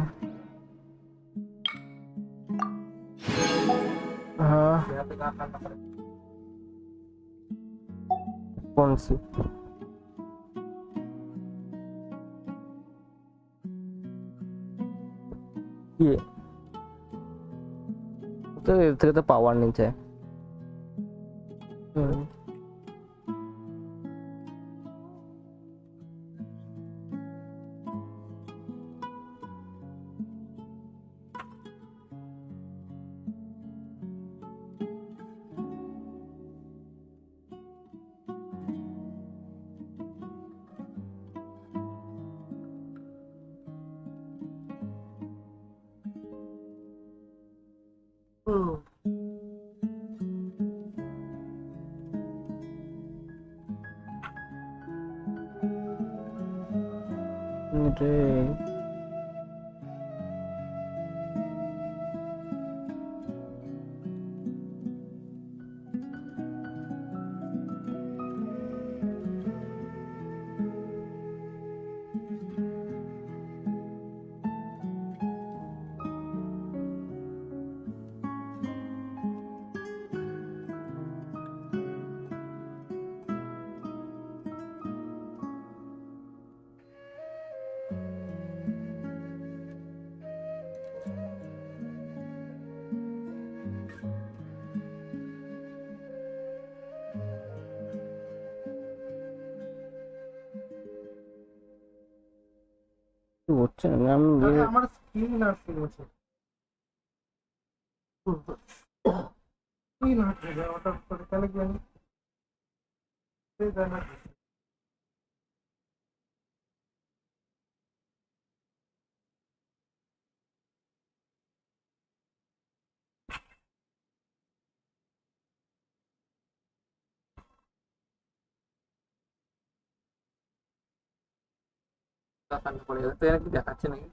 हाँ कौन सी ये तो इसके तो पावर नहीं है. হচ্ছে না আমি আমার স্ক্রিন আর স্ক্রিন আছে স্ক্রিন হচ্ছে ওটা তাহলে কি আমি দেখানো পড়ে গেছে তো এরা কি দেখাচ্ছে নাকি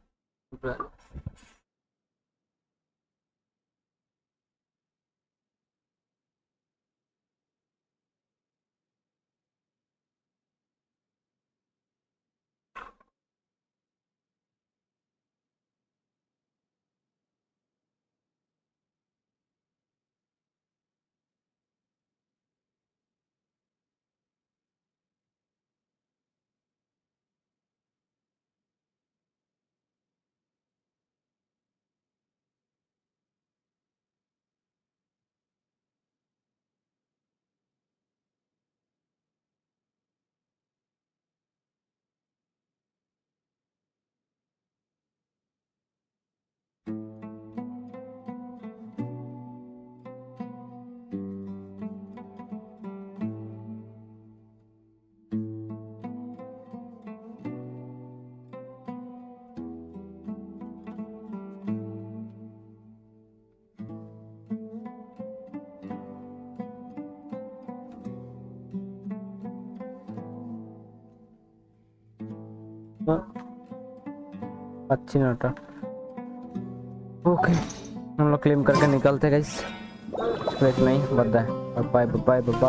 अच्छी नोट। ओके हम लोग क्लेम करके निकलते गाइस। स्ट्रेट नहीं, बाय बाय बाय बाय।